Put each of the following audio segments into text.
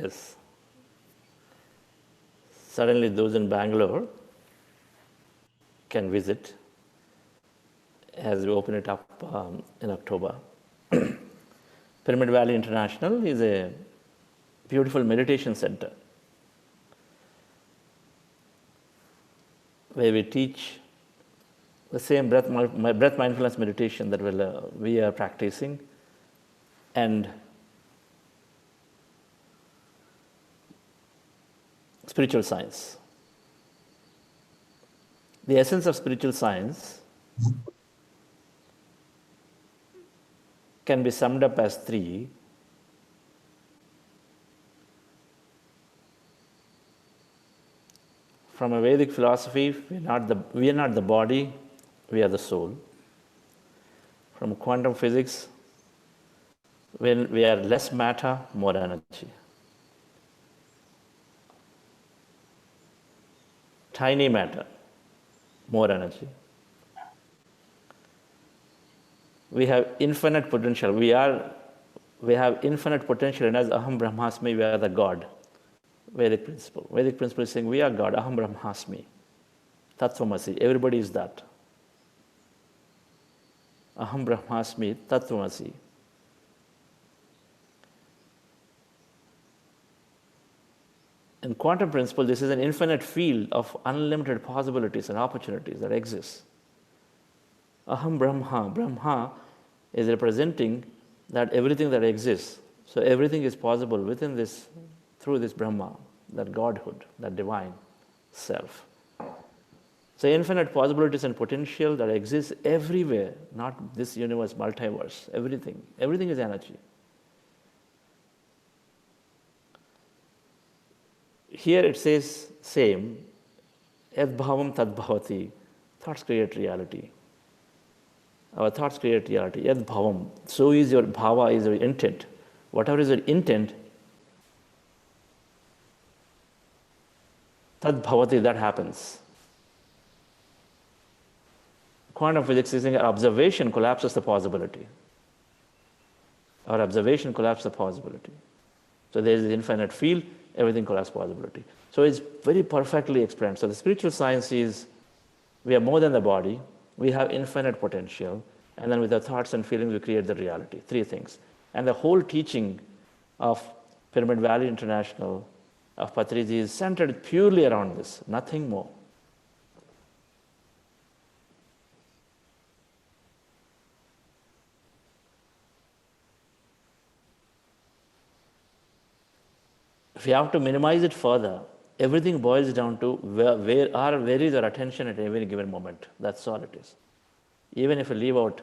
Yes. Suddenly those in Bangalore can visit as we open it up in October. Pyramid Valley International is a beautiful meditation center where we teach the same breath mindfulness meditation that we are practicing, and spiritual science. The essence of spiritual science can be summed up as three. From a Vedic philosophy, we are not the body, we are the soul. From quantum physics, when we are less matter, more energy. Tiny matter, more energy. We have infinite potential. We have infinite potential, and as Aham Brahmasmi, we are the God. Vedic principle. Vedic principle is saying we are God. Aham Brahmasmi. Tattvamasi. Everybody is that. Aham Brahmasmi. Tattvamasi. In quantum principle, this is an infinite field of unlimited possibilities and opportunities that exist. Aham Brahma. Brahma is representing that everything that exists. So everything is possible within this, through this Brahma, that Godhood, that divine self. So infinite possibilities and potential that exists everywhere, not this universe, multiverse, everything. Everything is energy. Here it says same, yad bhavam tad bhavati, thoughts create reality. Our thoughts create reality, yad bhavam. So is your bhava, is your intent. Whatever is your intent, tad bhavati, that happens. Quantum physics is saying observation collapses the possibility. Our observation collapses the possibility. So there is the infinite field, everything collapses possibility. So it's very perfectly explained. So the spiritual science is, we are more than the body, we have infinite potential, and then with our thoughts and feelings we create the reality. Three things. And the whole teaching of Pyramid Valley International, of Patriji, is centered purely around this, nothing more. If you have to minimize it further, everything boils down to where is our attention at every given moment. That's all it is. Even if you leave out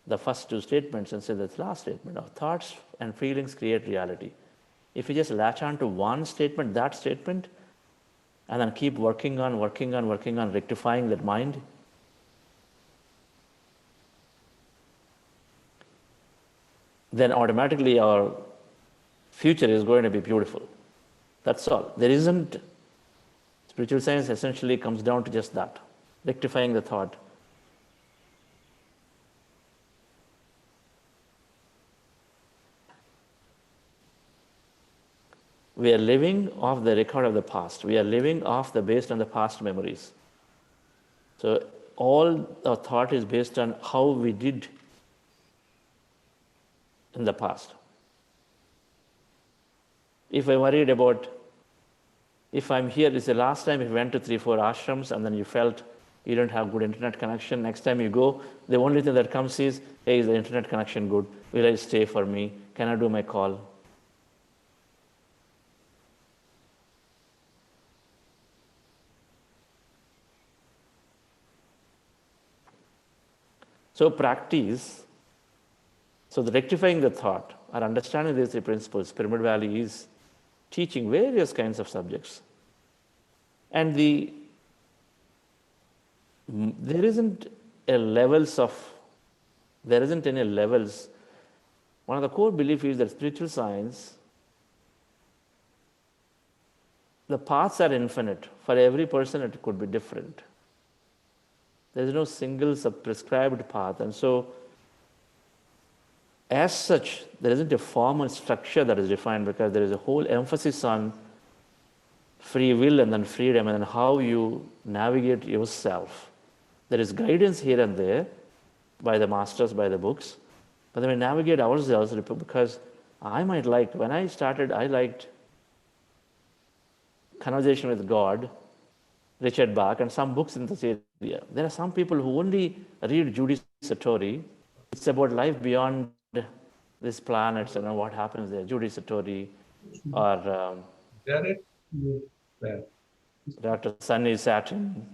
the first two statements and say the last statement, of thoughts and feelings create reality. If you just latch on to one statement, that statement, and then keep working on rectifying that mind, then automatically our future is going to be beautiful. That's all. There isn't, spiritual science essentially comes down to just that, rectifying the thought. We are living off the record of the past. We are living based on the past memories. So all our thought is based on how we did in the past. If I worried about, if I'm here, it's the last time you went to 3-4 ashrams and then you felt you don't have good internet connection. Next time you go, the only thing that comes is, hey, is the internet connection good? Will I stay for me? Can I do my call? So practice, so the rectifying the thought, or understanding these three principles, Pyramid Valley is teaching various kinds of subjects. And there isn't any levels. One of the core beliefs is that spiritual science, the paths are infinite. For every person, it could be different. There is no single prescribed path. And so As such, there isn't a formal structure that is defined because there is a whole emphasis on free will and then freedom and then how you navigate yourself. There is guidance here and there by the masters, by the books, but then we navigate ourselves because I might like, when I started, I liked Conversation with God, Richard Bach, and some books in this area. There are some people who only read Judy Satori. It's about life beyond this planet, and what happens there. Judy Satori or Jared, there. Dr. Sunny Satin,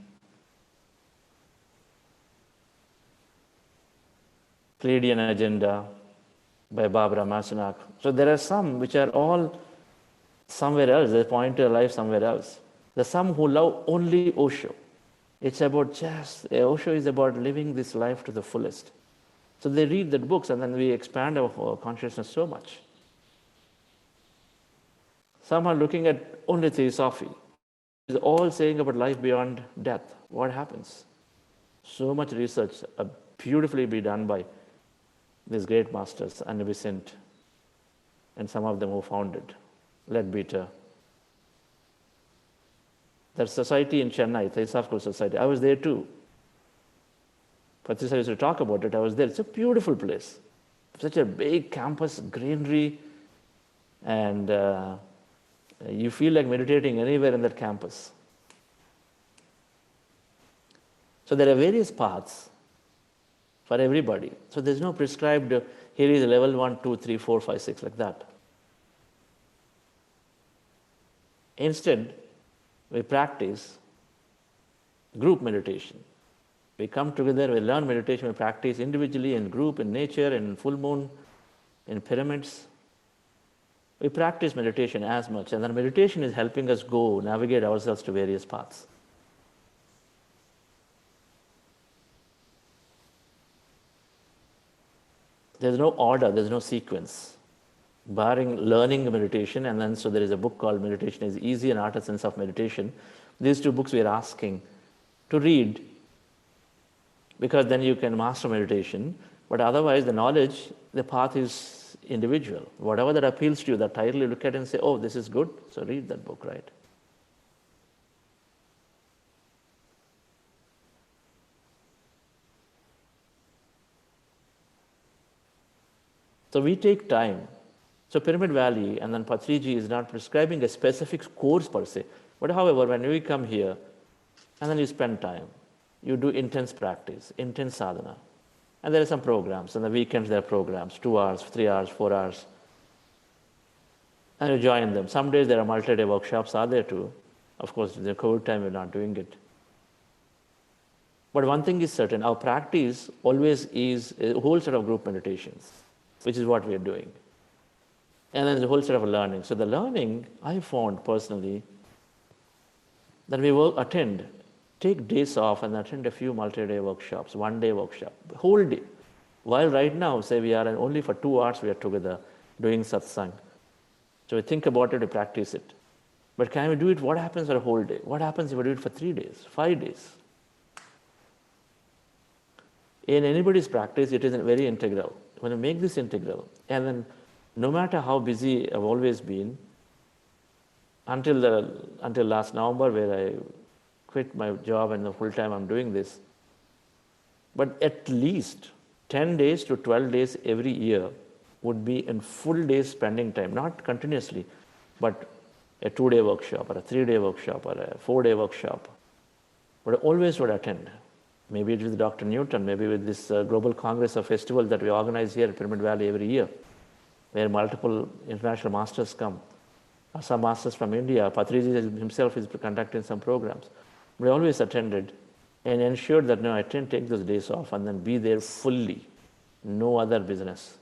Pleiadian Agenda by Barbara Masonak. So there are some which are all somewhere else. They point to a life somewhere else. There are some who love only Osho. It's about Osho is about living this life to the fullest. So they read the books and then we expand our consciousness so much. Some are looking at only theosophy. It's all saying about life beyond death. What happens? So much research beautifully be done by these great masters, Anna Besant, and some of them who founded Leadbeater. That society in Chennai, Theosophical Society, I was there too. Patricia used to talk about it, I was there. It's a beautiful place. Such a big campus, greenery, and you feel like meditating anywhere in that campus. So there are various paths for everybody. So there's no prescribed, here is level 1, 2, 3, 4, 5, 6, like that. Instead, we practice group meditation. We come together, we learn meditation, we practice individually, in group, in nature, in full moon, in pyramids. We practice meditation as much, and then meditation is helping us go navigate ourselves to various paths. There's no order, there's no sequence. Barring learning meditation, and then so there is a book called Meditation is Easy and Artisans of Meditation. These two books we are asking to read, because then you can master meditation. But otherwise, the knowledge, the path is individual. Whatever that appeals to you, that title you look at and say, oh, this is good, so read that book, right? So we take time. So Pyramid Valley and then Patriji is not prescribing a specific course per se. But however, when we come here and then you spend time, you do intense practice, intense sadhana. And there are some programs. On the weekends there are programs, 2 hours, 3 hours, 4 hours. And you join them. Some days there are multi-day workshops, are there too. Of course, in the COVID time we're not doing it. But one thing is certain, our practice always is a whole set of group meditations, which is what we are doing. And then there's a whole set of learning. So the learning, I found personally, that we will take days off and attend a few multi-day workshops, 1-day workshop, whole day. While right now, say we are only for 2 hours we are together doing satsang. So we think about it, we practice it. But can we do it? What happens for a whole day? What happens if we do it for 3 days, 5 days? In anybody's practice, it is very integral. When you make this integral, and then no matter how busy I've always been, until last November, where I quit my job and the full time I'm doing this, but at least 10 days to 12 days every year would be in full days spending time, not continuously, but a 2-day workshop or a 3-day workshop or a 4-day workshop. But I always would attend. Maybe it with Dr. Newton, maybe with this Global Congress or festival that we organize here at Pyramid Valley every year, where multiple international masters come. Some masters from India. Patriji himself is conducting some programs. We always attended and ensured that I can take those days off and then be there fully. No other business.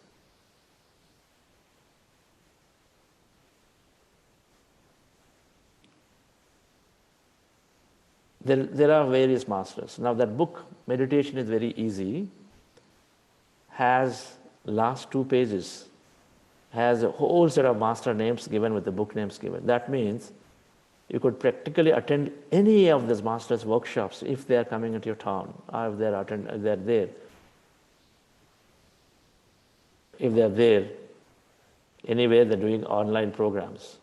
There are various masters. Now that book, Meditation is Very Easy, has last 2 pages, has a whole set of master names given with the book names given. That means you could practically attend any of these masters' workshops if they are coming into your town or if they're there. if they're there, anywhere they're doing online programs.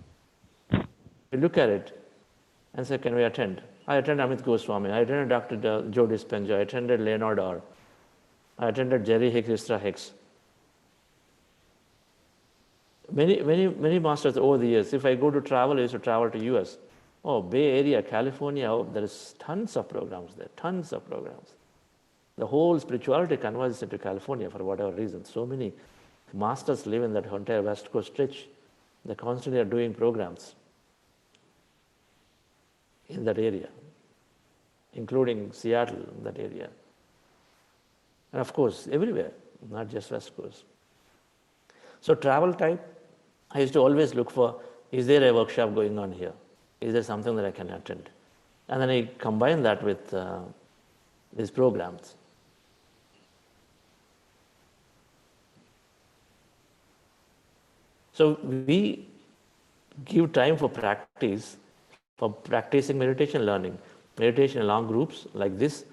We look at it and say, can we attend? I attended Amit Goswami, I attended Dr. Joe Dispenza, I attended Leonard R., I attended Jerry Hicks, Istra Hicks. Many masters over the years, if I go to travel, I used to travel to US. Oh, Bay Area, California, oh, there is tons of programs there, tons of programs. The whole spirituality converges into California for whatever reason. So many masters live in that entire West Coast stretch. They constantly are doing programs in that area, including Seattle, in that area. And of course, everywhere, not just West Coast. So travel type, I used to always look for, is there a workshop going on here? Is there something that I can attend? And then I combine that with these programs. So we give time for practice, for practicing meditation learning. Meditation in long groups like this.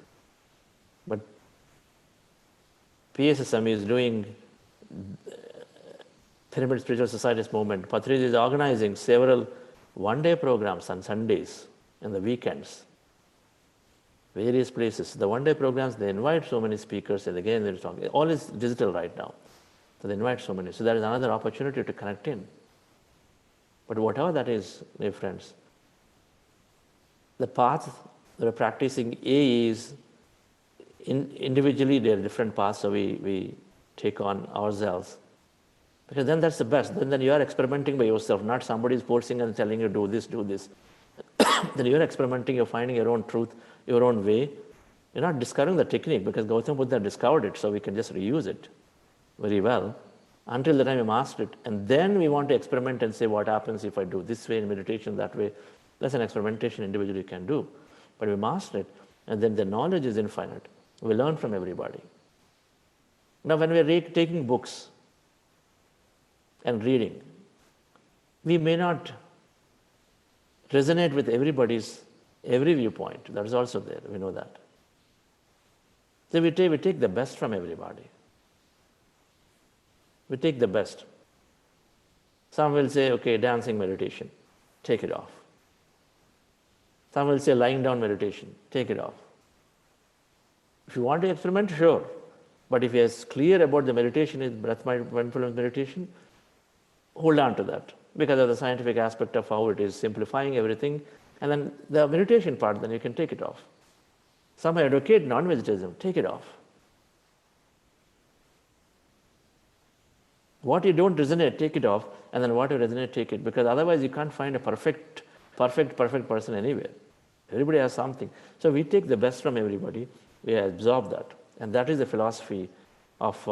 But PSSM is doing Pyramid Spiritual Societies movement. Patriji is organizing several one-day programs on Sundays and the weekends. Various places. The one-day programs, they invite so many speakers, and again they're talking. All is digital right now. So they invite so many. So there is another opportunity to connect in. But whatever that is, dear friends, the path that we're practicing is individually there are different paths, so we take on ourselves. Because then that's the best. Then you are experimenting by yourself, not somebody is forcing and telling you do this, do this. Then you're experimenting, you're finding your own truth, your own way. You're not discovering the technique because Gautama Buddha discovered it, so we can just reuse it very well until the time we master it. And then we want to experiment and say what happens if I do this way in meditation, that way. That's an experimentation individually can do. But we master it, and then the knowledge is infinite. We learn from everybody. Now when we're taking books and reading, we may not resonate with every viewpoint. That is also there, we know that. So we take the best from everybody. We take the best. Some will say, okay, dancing meditation, take it off. Some will say lying down meditation, take it off. If you want to experiment, sure. But if you're clear about the meditation is breath mindfulness meditation, hold on to that because of the scientific aspect of how it is simplifying everything. And then the meditation part, then you can take it off. Some advocate non-vegetarianism, take it off. What you don't resonate, take it off, and then what you resonate, take it, because otherwise you can't find a perfect person anywhere. Everybody has something. So we take the best from everybody, we absorb that. And that is the philosophy of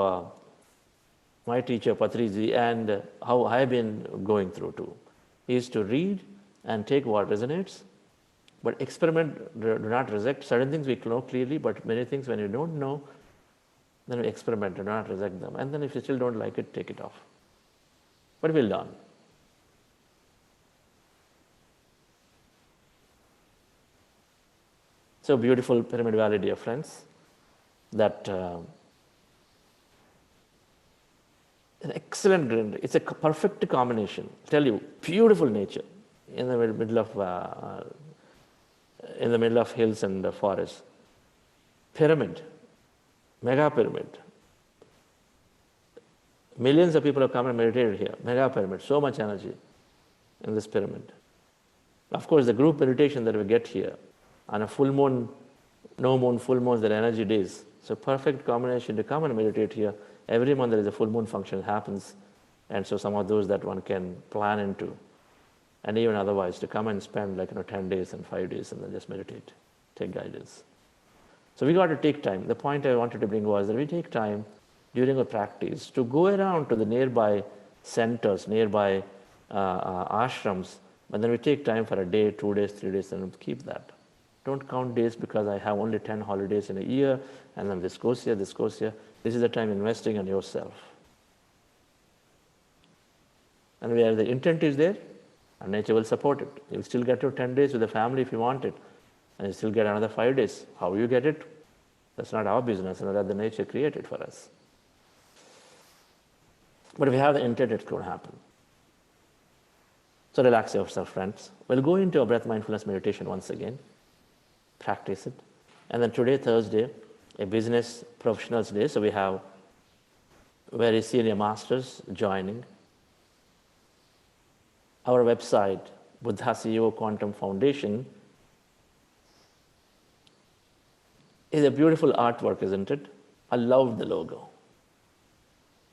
my teacher Patriji and how I've been going through too, is to read and take what resonates, but experiment, do not reject. Certain things we know clearly, but many things when you don't know, then we experiment, do not reject them. And then if you still don't like it, take it off. But we'll learn. So beautiful Pyramid Valley, dear friends, that an excellent greenery. It's a perfect combination. I tell you, beautiful nature in the middle of hills and forests. Pyramid, mega pyramid. Millions of people have come and meditated here. Mega pyramid, so much energy in this pyramid. Of course, the group meditation that we get here on a full moon, no moon, full moon, there are energy days. So perfect combination to come and meditate here. Every month there is a full moon function happens, and so some of those that one can plan into, and even otherwise to come and spend 10 days and 5 days and then just meditate, take guidance. So we got to take time. The point I wanted to bring was that we take time during a practice to go around to the nearby centers, nearby ashrams, and then we take time for a day, 2 days, 3 days, and keep that. Don't count days because I have only 10 holidays in a year, and then this goes here, this goes here. This is the time investing in yourself. And where the intent is there, and nature will support it. You'll still get your 10 days with the family if you want it, and you still get another 5 days. How you get it, that's not our business, and that the nature created for us. But if you have the intent, it's going to happen. So relax yourself, friends. We'll go into a breath mindfulness meditation once again. Practice it. And then today, Thursday, a business professionals day. So we have very senior masters joining. Our website, Buddha CEO Quantum Foundation, is a beautiful artwork, isn't it? I love the logo.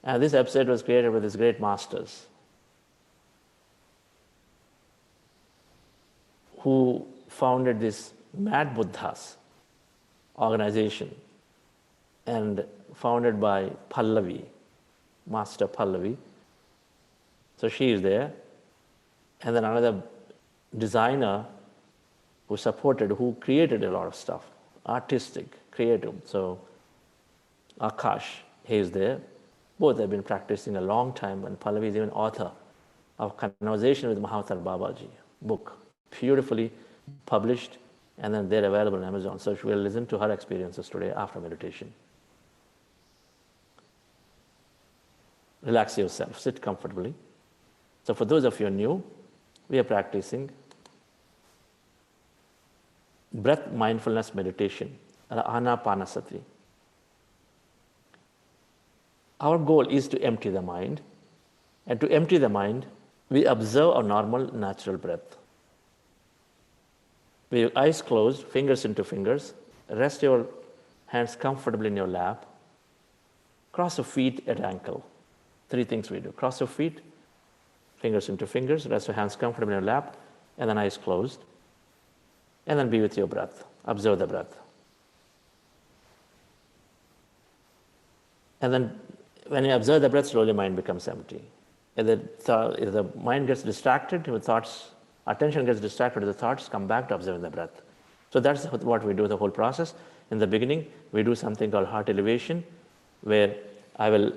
And this website was created with these great masters who founded this Mad Buddhas organization, and founded by Pallavi, Master Pallavi. So she is there. And then another designer who supported, who created a lot of stuff, artistic, creative. So Akash, he is there. Both have been practicing a long time, and Pallavi is even author of Conversation with Mahavatar Babaji book, beautifully published, and then they're available on Amazon. So we'll listen to her experiences today after meditation. Relax yourself, sit comfortably. So for those of you new, we are practicing breath mindfulness meditation, Anapanasati. Our goal is to empty the mind. And to empty the mind, we observe our normal, natural breath. With your eyes closed, fingers into fingers, rest your hands comfortably in your lap. Cross your feet at ankle. 3 things we do. Cross your feet, fingers into fingers, rest your hands comfortably in your lap, and then eyes closed. And then be with your breath. Observe the breath. And then when you observe the breath, slowly mind becomes empty. If the mind gets distracted with thoughts, attention gets distracted with the thoughts, come back to observing the breath. So that's what we do the whole process. In the beginning, we do something called heart elevation, where I will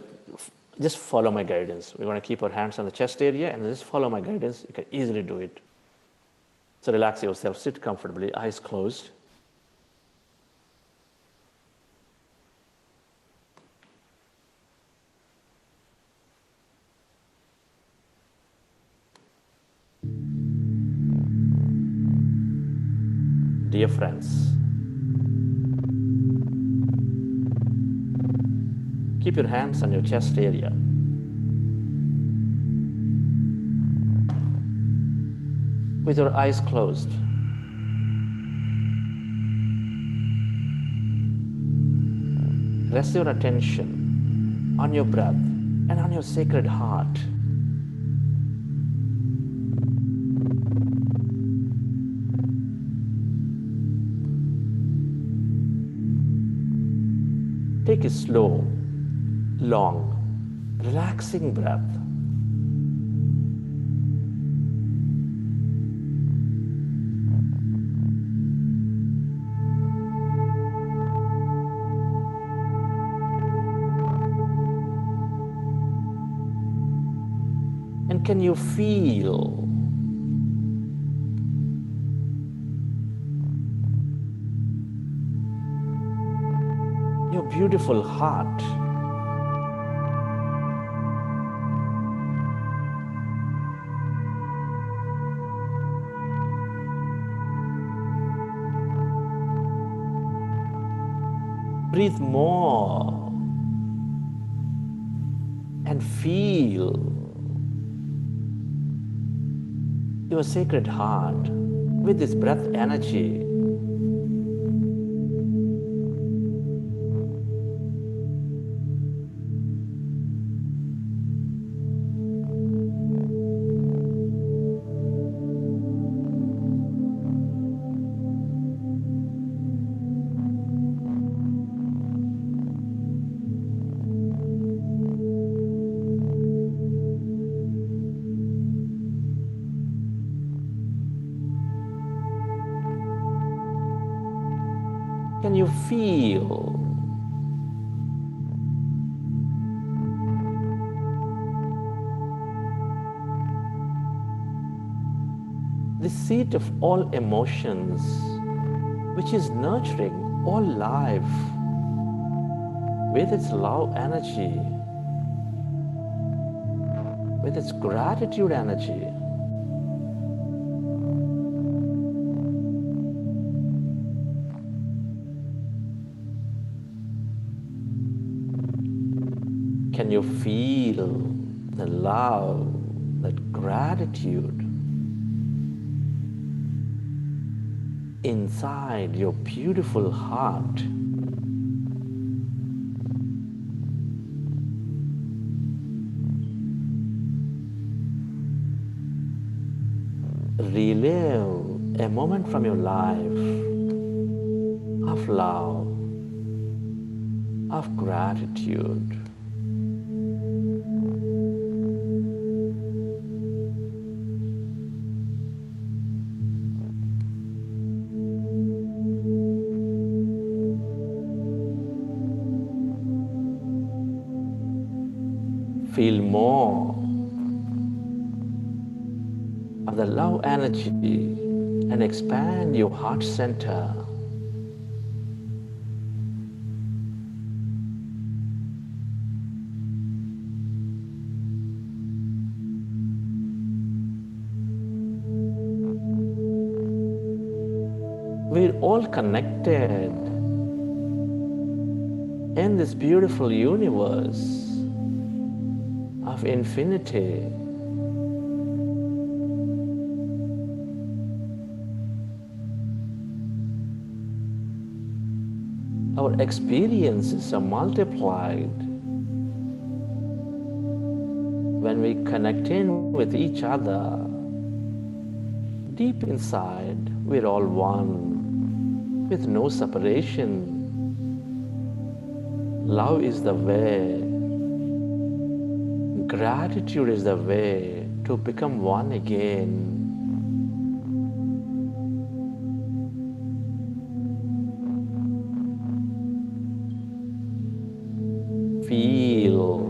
just follow my guidance. We're going to keep our hands on the chest area and just follow my guidance. You can easily do it. So relax yourself, sit comfortably, eyes closed. Dear friends, keep your hands on your chest area. With your eyes closed. Rest your attention on your breath and on your sacred heart. Take a slow, long, relaxing breath. And can you feel your beautiful heart? Breathe more and feel your sacred heart with this breath energy. Can you feel the seat of all emotions, which is nurturing all life with its love energy? with its gratitude energy. Can you feel the love, that gratitude inside your beautiful heart? Relive a moment from your life of love, of gratitude. Feel more of the love energy and expand your heart center. We're all connected in this beautiful universe of infinity. Our experiences are multiplied when we connect in with each other. Deep inside, we're all one, with no separation. Love is the way. Gratitude is the way to become one again. Feel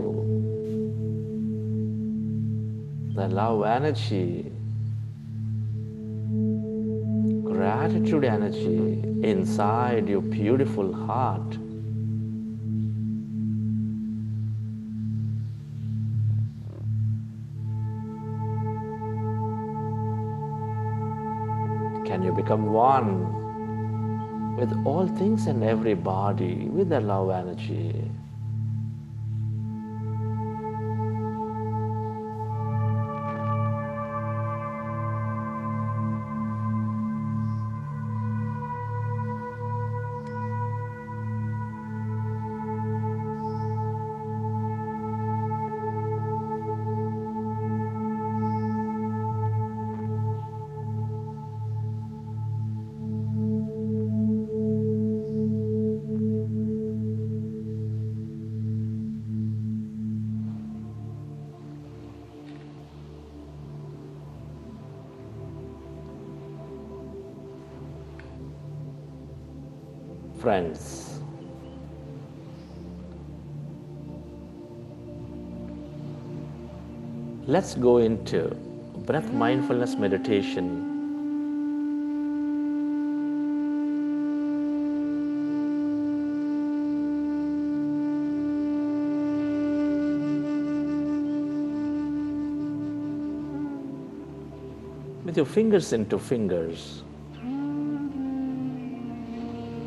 the love energy, gratitude energy inside your beautiful heart. Can you become one with all things and everybody with the love energy? Friends, let's go into breath mindfulness meditation. With your fingers into fingers,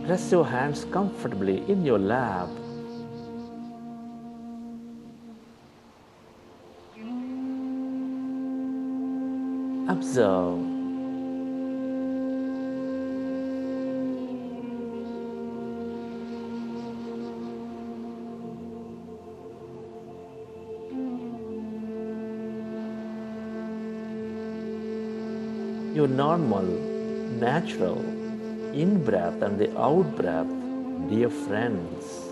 rest your hands comfortably in your lap. Observe your normal, natural in-breath and the out-breath, dear friends.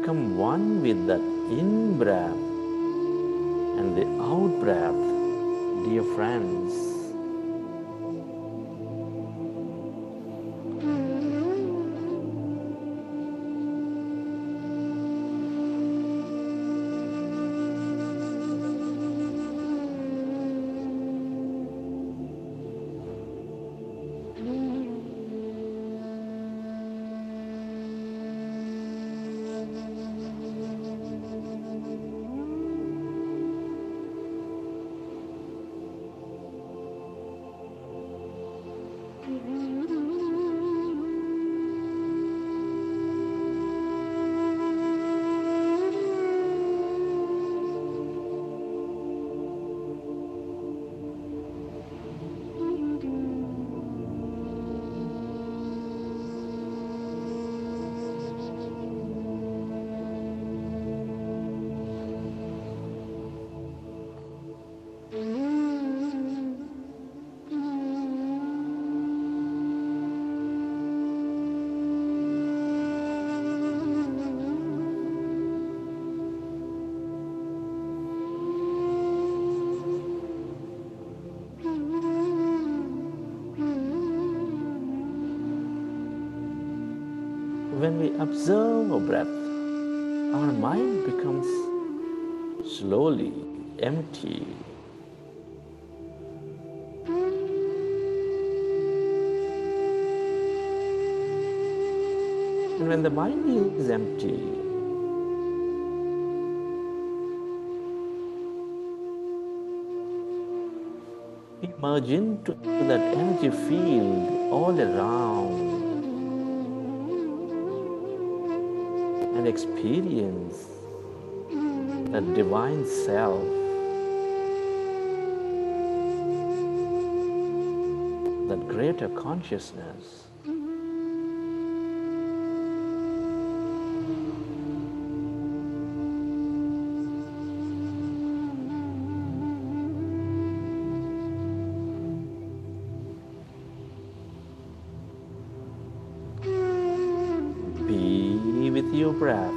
Become one with that in-breath and the out-breath, dear friends. When we observe our breath, our mind becomes slowly empty. And when the mind is empty, we merge into that energy field all around and experience that divine self, that greater consciousness. Be with your breath.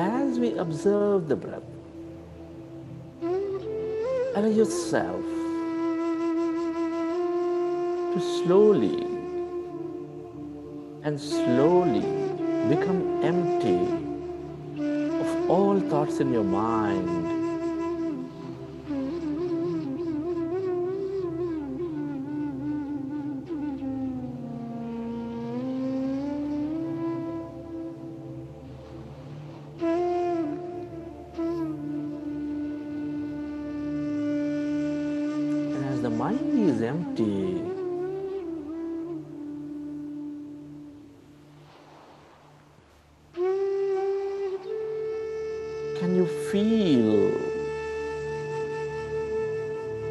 As we observe the breath, allow yourself to slowly and slowly become empty of all thoughts in your mind the mind is empty, can you feel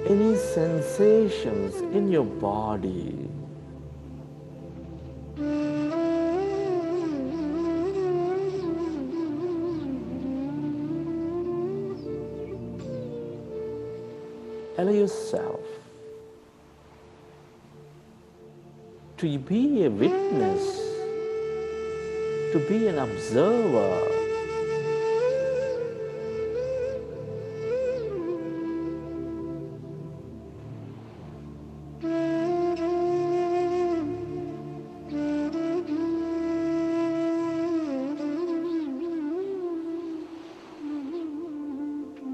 any sensations in your body? Allow yourself to be a witness, to be an observer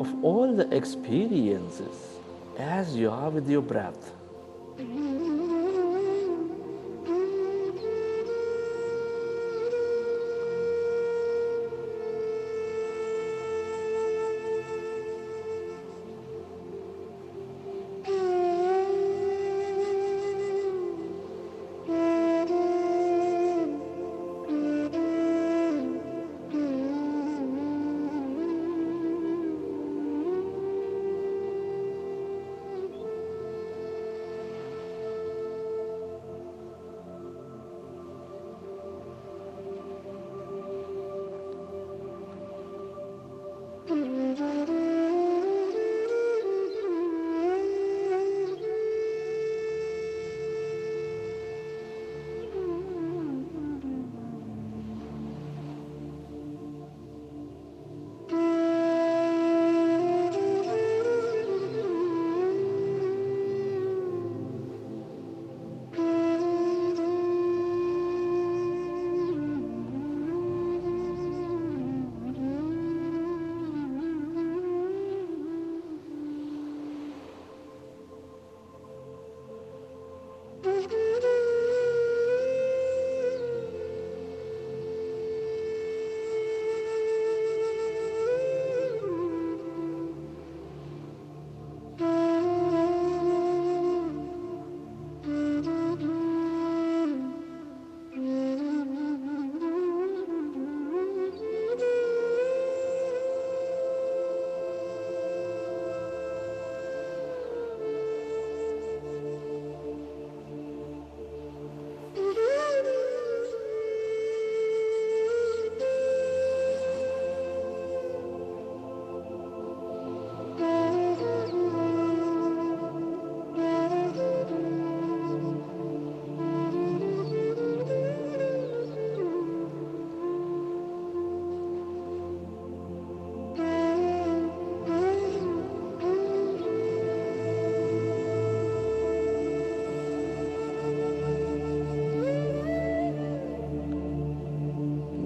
of all the experiences as you are with your breath.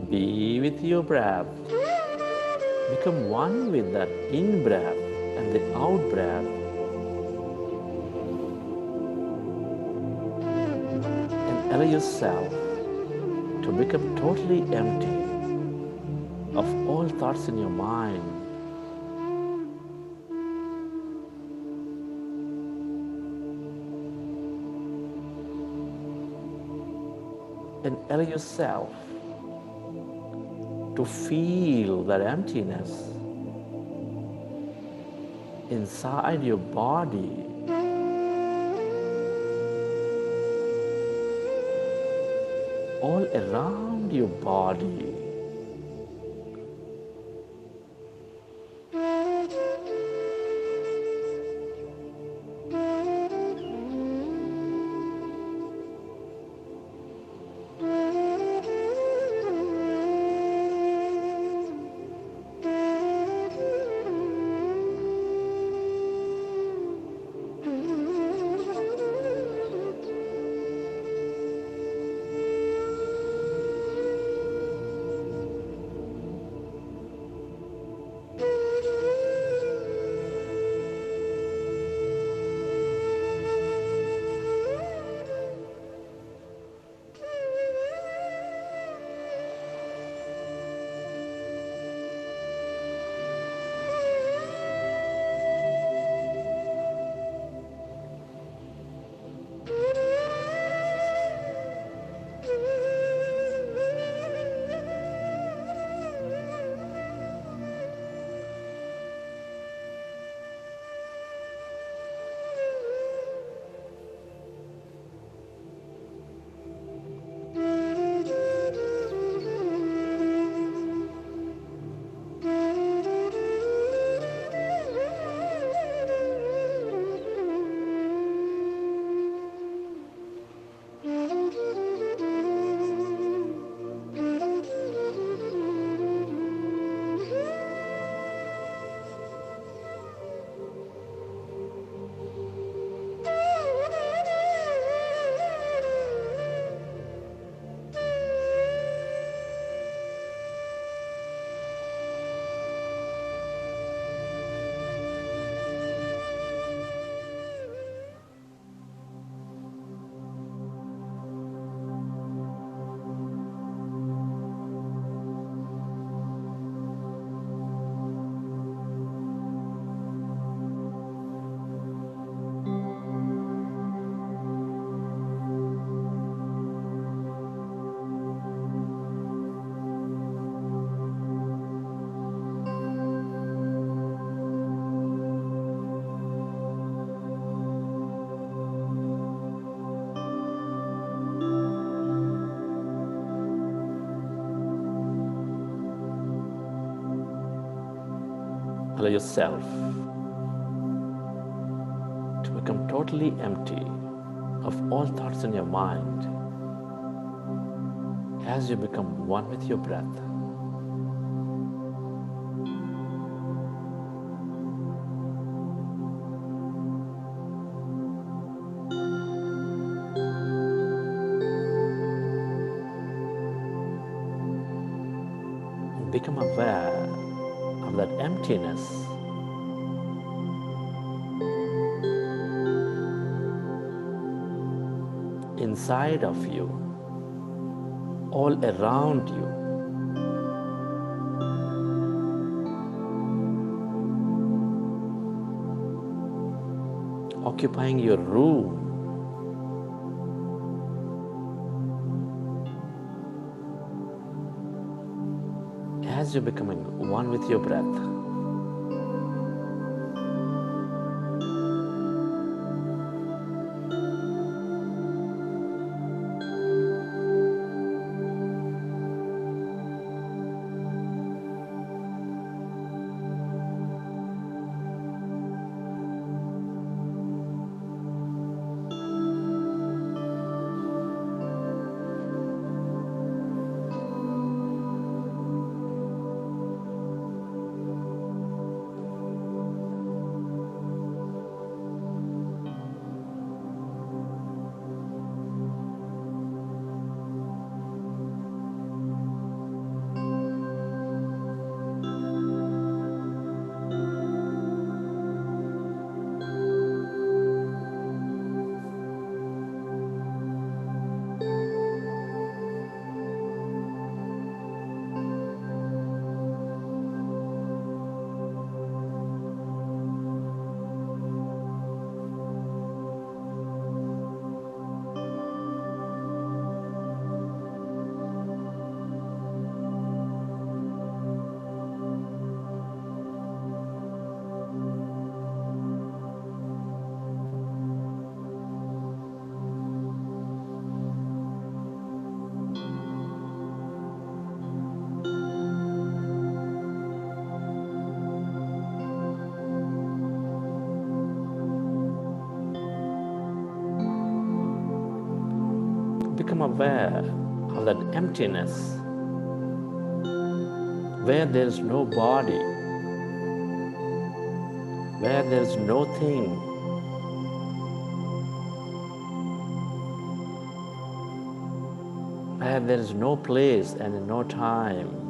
Be with your breath. Become one with that in-breath and the out-breath. And allow yourself to become totally empty of all thoughts in your mind. And allow yourself to feel that emptiness inside your body. All around your body. allow yourself to become totally empty of all thoughts in your mind as you become one with your breath. Become aware of that emptiness inside of you, all around you. Occupying your room. As you're becoming one with your breath. Become aware of that emptiness where there is no body, where there is no thing, where there is no place and no time.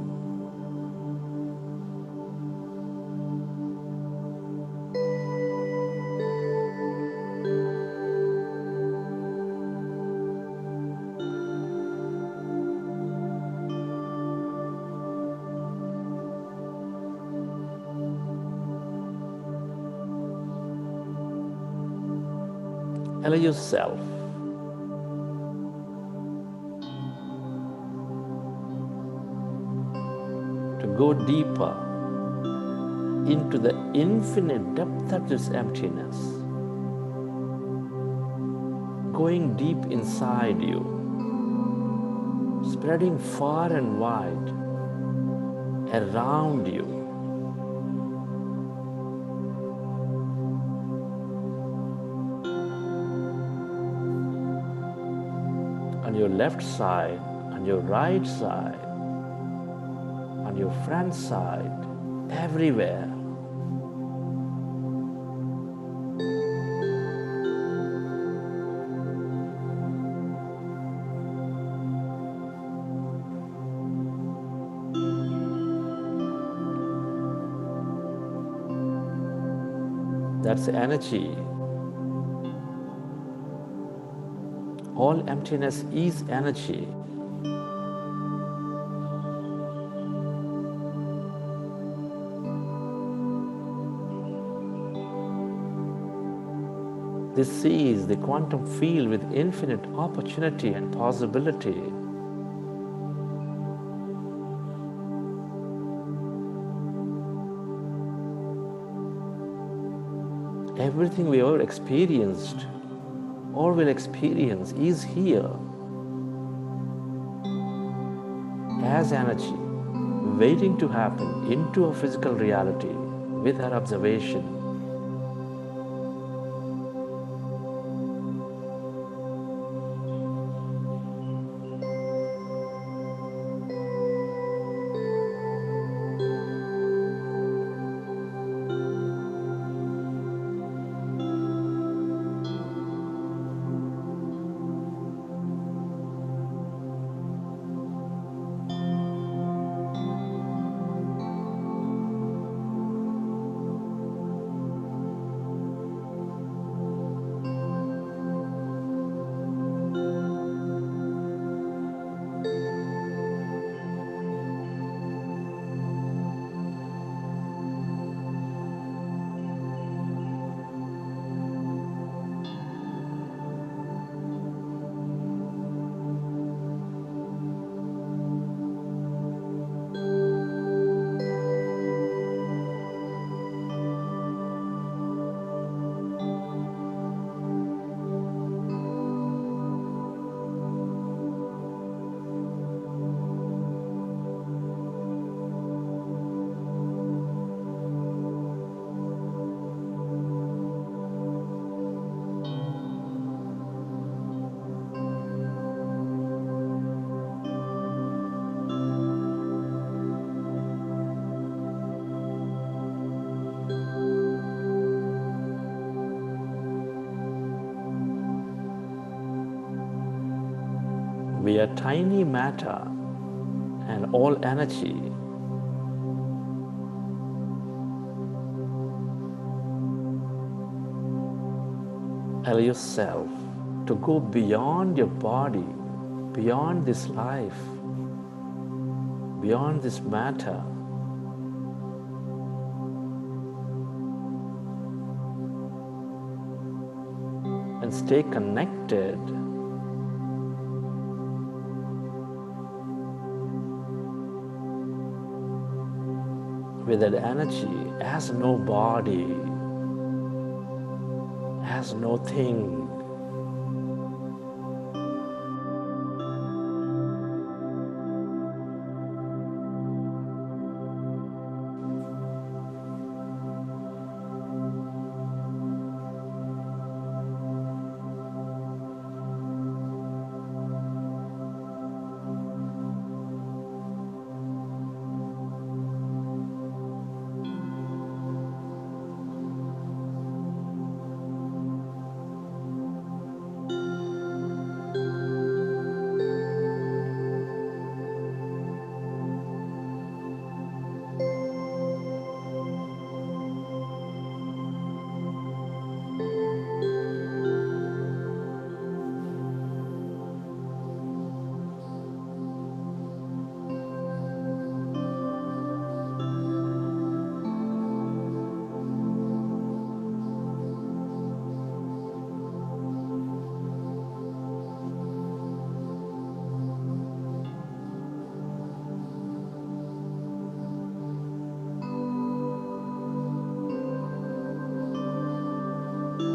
Allow yourself to go deeper into the infinite depth of this emptiness, going deep inside you, spreading far and wide around you. On your left side, on your right side, on your front side, everywhere. That's energy. All emptiness is energy. This is the quantum field with infinite opportunity and possibility. Everything we ever experienced or will experience is here as energy, waiting to happen into a physical reality with our observation. We are tiny matter and all energy. Allow yourself to go beyond your body, beyond this life, beyond this matter. And stay connected with that energy as no body, as no thing.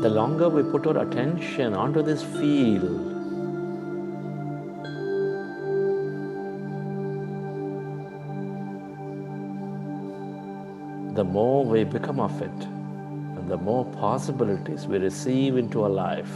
The longer we put our attention onto this field, the more we become of it, and the more possibilities we receive into our life.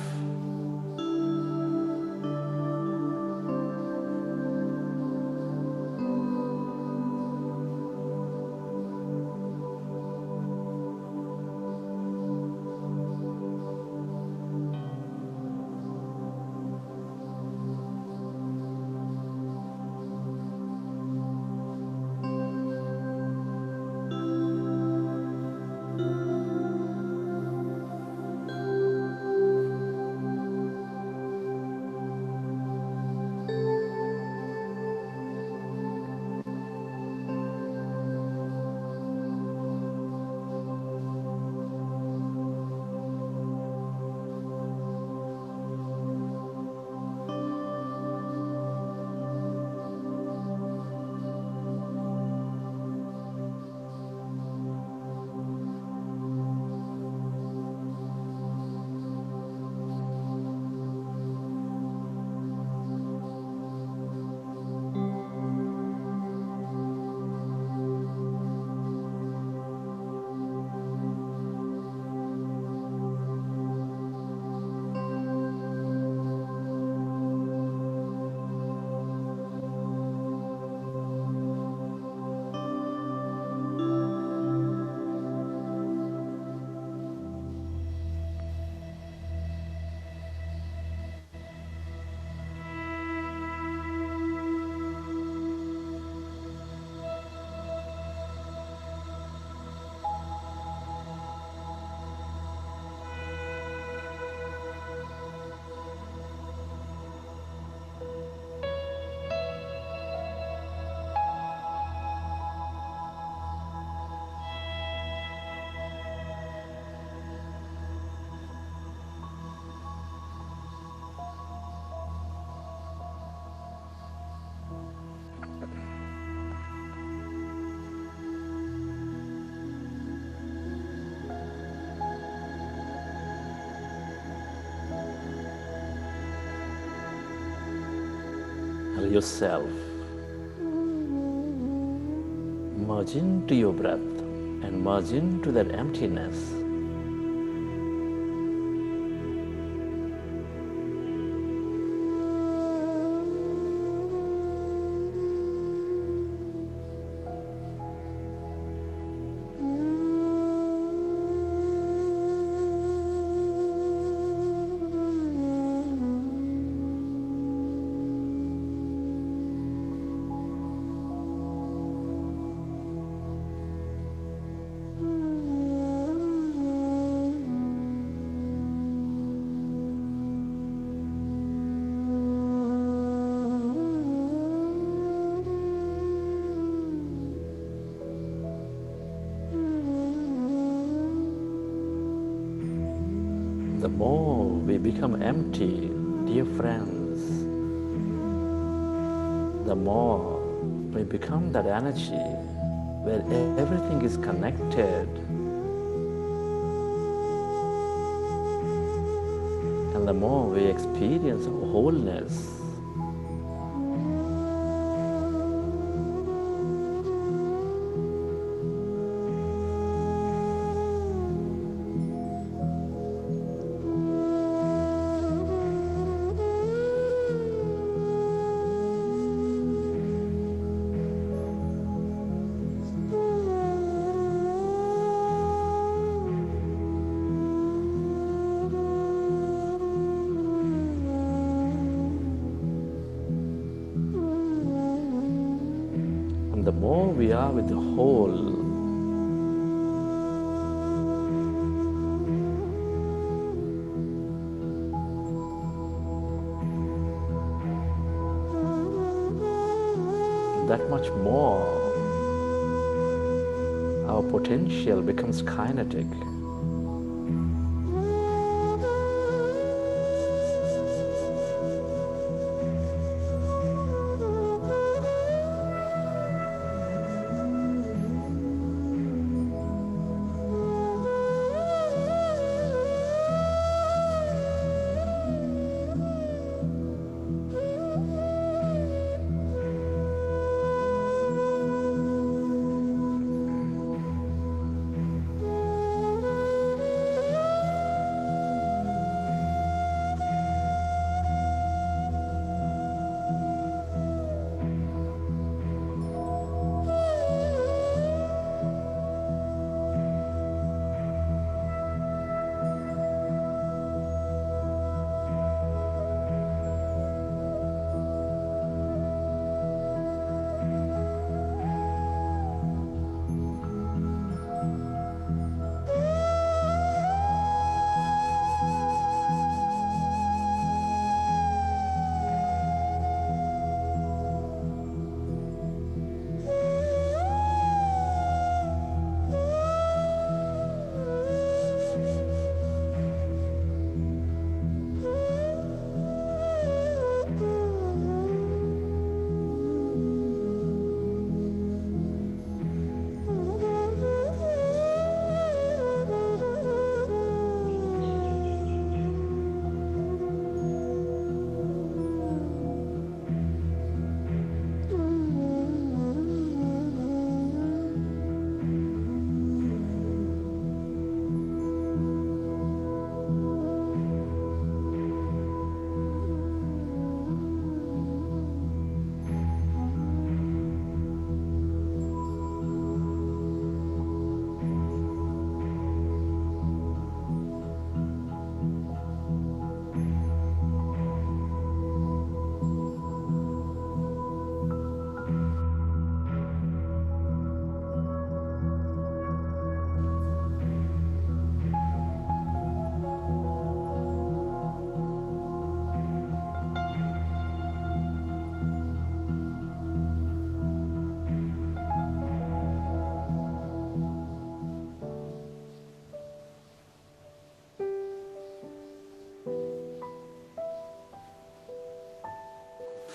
yourself. Merge into your breath and merge into that emptiness. The more we become empty, dear friends, the more we become that energy where everything is connected, and the more we experience wholeness. The more we are with the whole, that much more our potential becomes kinetic.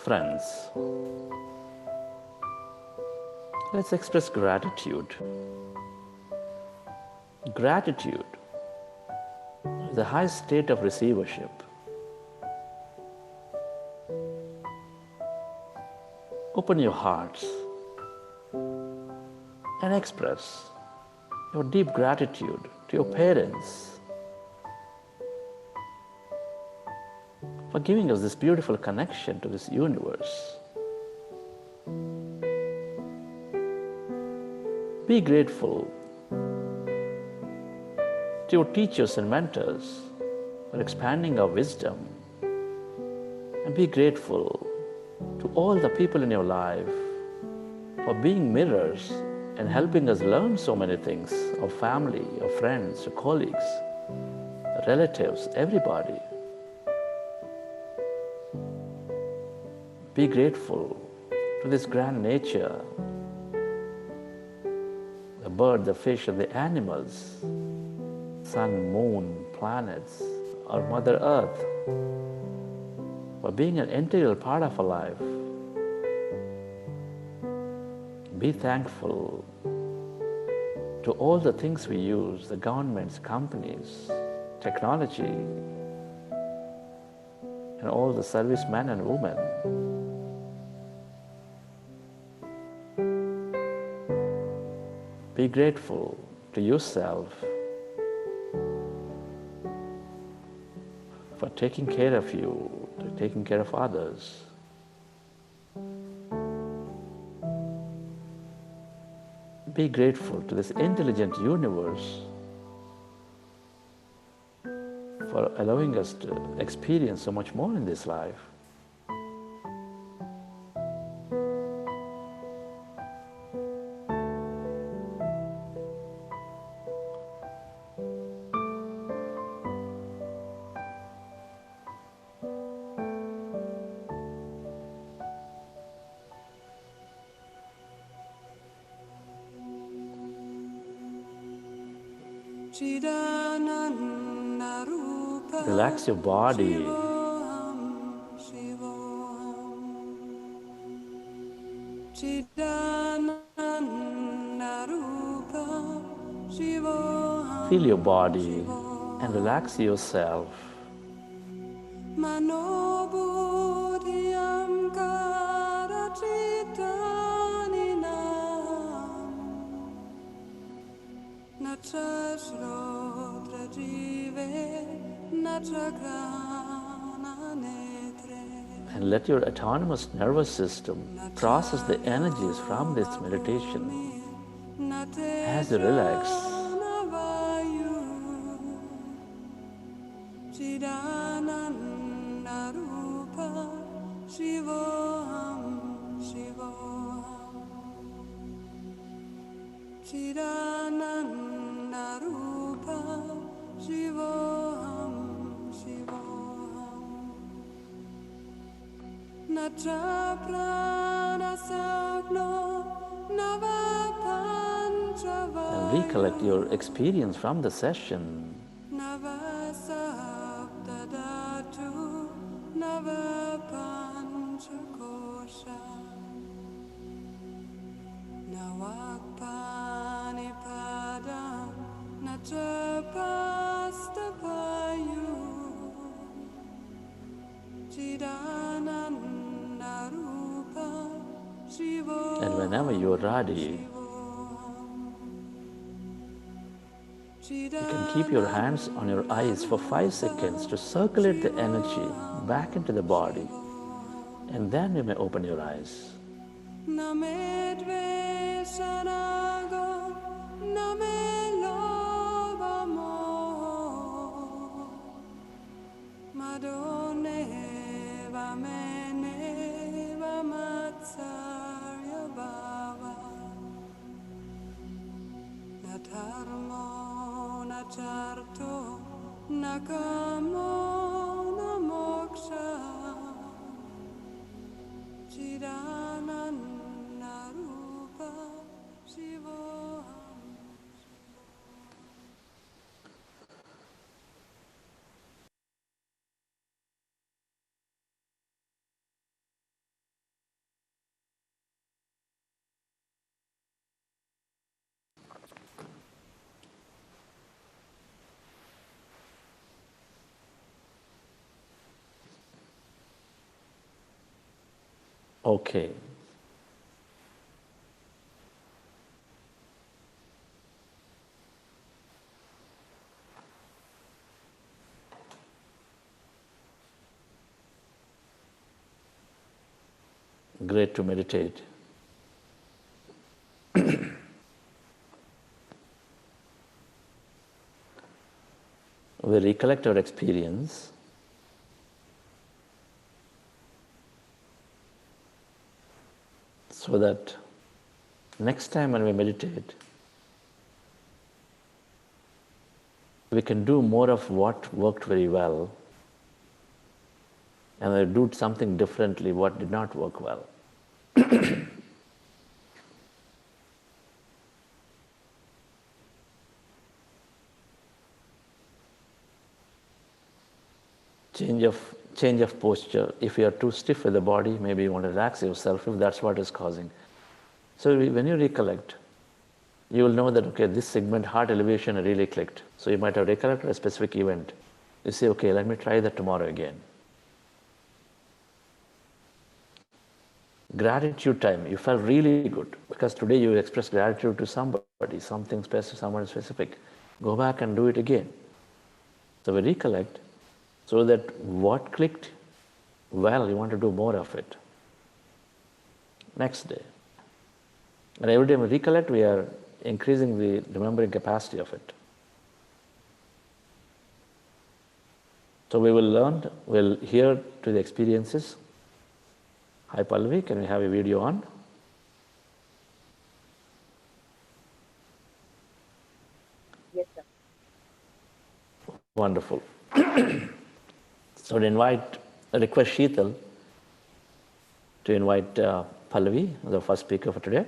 Friends, let's express gratitude. Gratitude is the highest state of receivership. open your hearts and express your deep gratitude to your parents for giving us this beautiful connection to this universe. Be grateful to your teachers and mentors for expanding our wisdom. And be grateful to all the people in your life for being mirrors and helping us learn so many things, our family, our friends, our colleagues, relatives, everybody. Be grateful to this grand nature, the bird, the fish, and the animals, sun, moon, planets, our Mother Earth, for being an integral part of our life. Be thankful to all the things we use, the governments, companies, technology, and all the servicemen and women. Be grateful to yourself for taking care of you, to taking care of others. Be grateful to this intelligent universe for allowing us to experience so much more in this life. Relax your body. Feel your body and relax yourself. And let your autonomous nervous system process the energies from this meditation as you relax. And recollect your experience from the session. And whenever you're ready, you can keep your hands on your eyes for 5 seconds to circulate the energy back into the body. And then you may open your eyes. Okay, great to meditate. We recollect our experience so that next time when we meditate, we can do more of what worked very well and we do something differently what did not work well. Change of posture. If you are too stiff with the body, maybe you want to relax yourself if that's what is causing. So when you recollect, you will know that, okay, this segment, heart elevation, really clicked. So you might have recollected a specific event. You say, okay, let me try that tomorrow again. Gratitude time. You felt really good because today you expressed gratitude to somebody, something specific, someone specific. Go back and do it again. So we recollect so that what clicked well, you want to do more of it. Next day. And every time we recollect, we are increasing the remembering capacity of it. So we will learn, we'll hear to the experiences. Hi Pallavi, can we have a video on? Yes, sir. Wonderful. So I request Sheetal to invite Pallavi, the first speaker for today.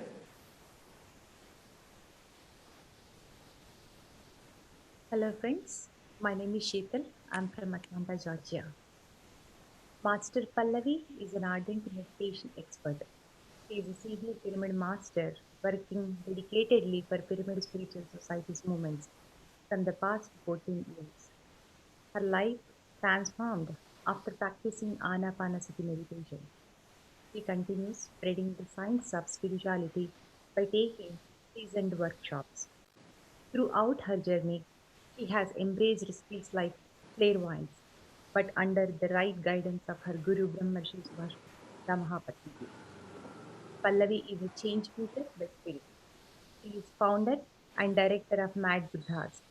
Hello, friends. My name is Sheetal. I'm from Atlanta, Georgia. Master Pallavi is an ardent meditation expert. He is a senior pyramid master working dedicatedly for Pyramid Spiritual Society's movements from the past 14 years. Her life transformed after practicing Anapanasati meditation. She continues spreading the science of spirituality by taking seasoned workshops. Throughout her journey, she has embraced skills like clairvoyance, but under the right guidance of her Guru Brahmarshi Subhash Brahmapatniji. Pallavi is a change maker by spirit. She is founder and director of Mad Buddhas.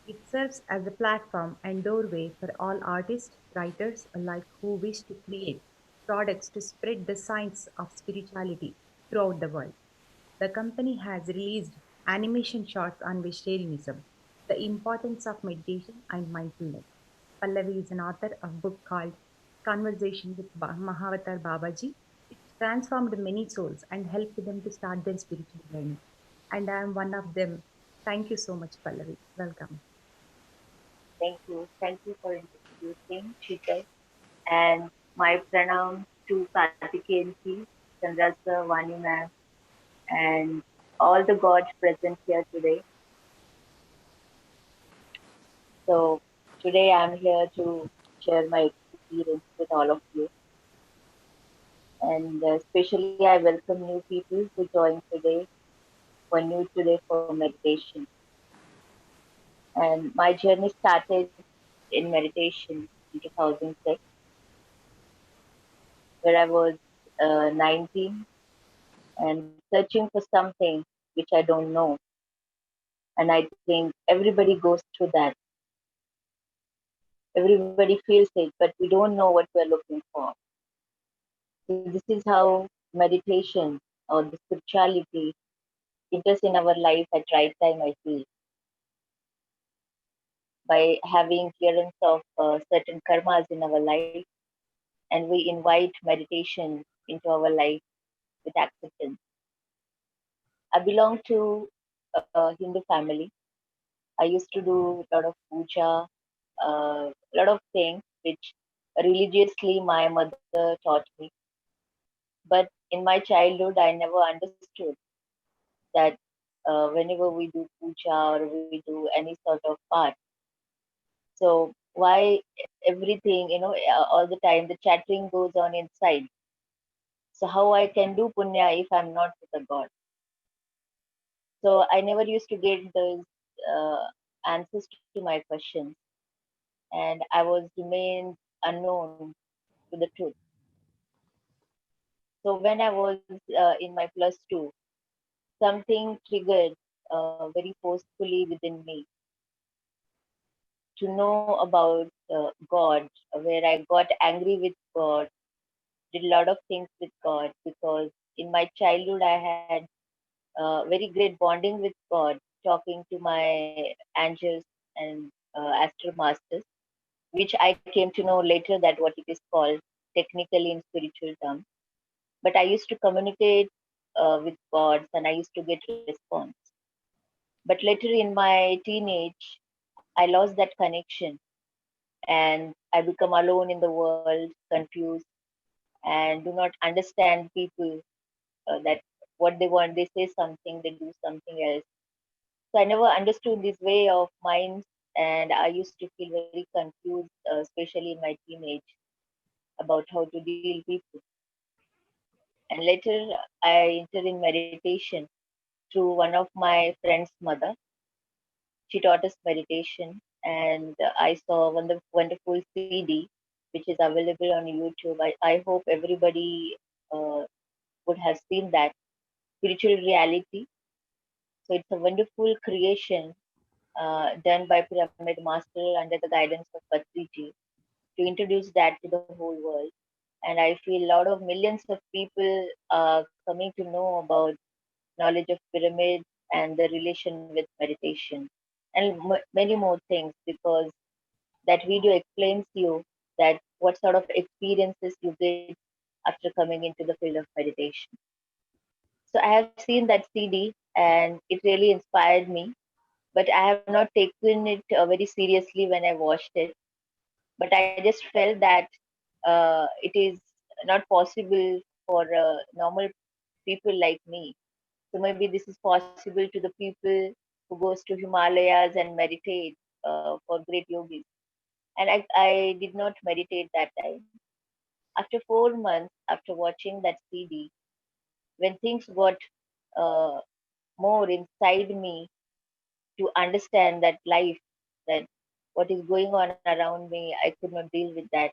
It serves as a platform and doorway for all artists, writers alike who wish to create products to spread the science of spirituality throughout the world. The company has released animation shorts on vegetarianism, the importance of meditation and mindfulness. Pallavi is an author of a book called Conversation with Mahavatar Babaji. It transformed many souls and helped them to start their spiritual journey. And I am one of them. Thank you so much, Pallavi. Welcome. Thank you. Thank you for introducing Sheetal. And my pranam to Kartikeyan ji, Chandra sir, Vani ma'am, and all the gods present here today. So today I'm here to share my experience with all of you. And especially I welcome new people who join today, who are new today for meditation. And my journey started in meditation in 2006, where I was 19 and searching for something which I don't know. And I think everybody goes through that. Everybody feels it, but we don't know what we're looking for. So this is how meditation or the spirituality enters in our life at right time, I feel, by having clearance of certain karmas in our life, and we invite meditation into our life with acceptance. I belong to a Hindu family. I used to do a lot of puja, a lot of things which religiously my mother taught me. But in my childhood, I never understood that whenever we do puja or we do any sort of part, so why everything, all the time the chattering goes on inside. So how I can do punya if I'm not with a God? So I never used to get those uh, answers to my questions, and I was remained unknown to the truth. So when I was in my plus two, something triggered very forcefully within me to know about God, where I got angry with God, did a lot of things with God, because in my childhood I had very great bonding with God, talking to my angels and astral masters, which I came to know later that what it is called technically in spiritual terms. But I used to communicate with gods and I used to get response. But later in my teenage, I lost that connection and I become alone in the world, confused, and do not understand people that what they want. They say something, they do something else. So I never understood this way of minds, and I used to feel very confused, especially in my teenage, about how to deal people. And later, I entered in meditation through one of my friend's mother. She taught us meditation, and I saw one wonderful CD which is available on YouTube. I hope everybody uh, would have seen that spiritual reality. So it's a wonderful creation done by Pyramid Master under the guidance of Patriji to introduce that to the whole world. And I feel a lot of millions of people are coming to know about knowledge of pyramids and the relation with meditation and many more things, because that video explains you that what sort of experiences you get after coming into the field of meditation. So I have seen that CD and it really inspired me, but I have not taken it very seriously when I watched it. But I just felt that it is not possible for normal people like me. So maybe this is possible to the people who goes to Himalayas and meditate for great yogis. And I did not meditate that time. After 4 months, after watching that CD, when things got uh, more inside me to understand that life, that what is going on around me, I could not deal with that.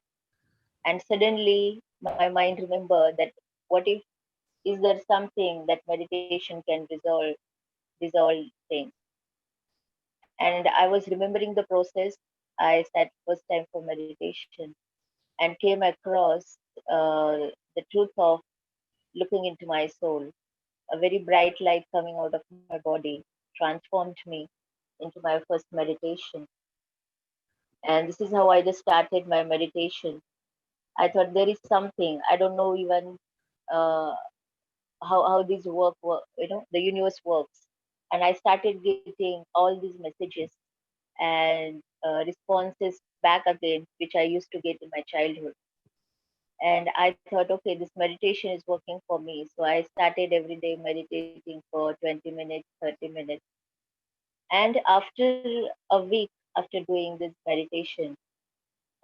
And suddenly my mind remembered that what if is there something that meditation can resolve things. And I was remembering the process. I sat first time for meditation and came across the truth of looking into my soul. A very bright light coming out of my body transformed me into my first meditation. And this is how I just started my meditation. I thought there is something. I don't know even uh, how this the universe works. And I started getting all these messages and responses back again, which I used to get in my childhood. And I thought, okay, this meditation is working for me. So I started every day meditating for 20 minutes, 30 minutes. And after a week after doing this meditation,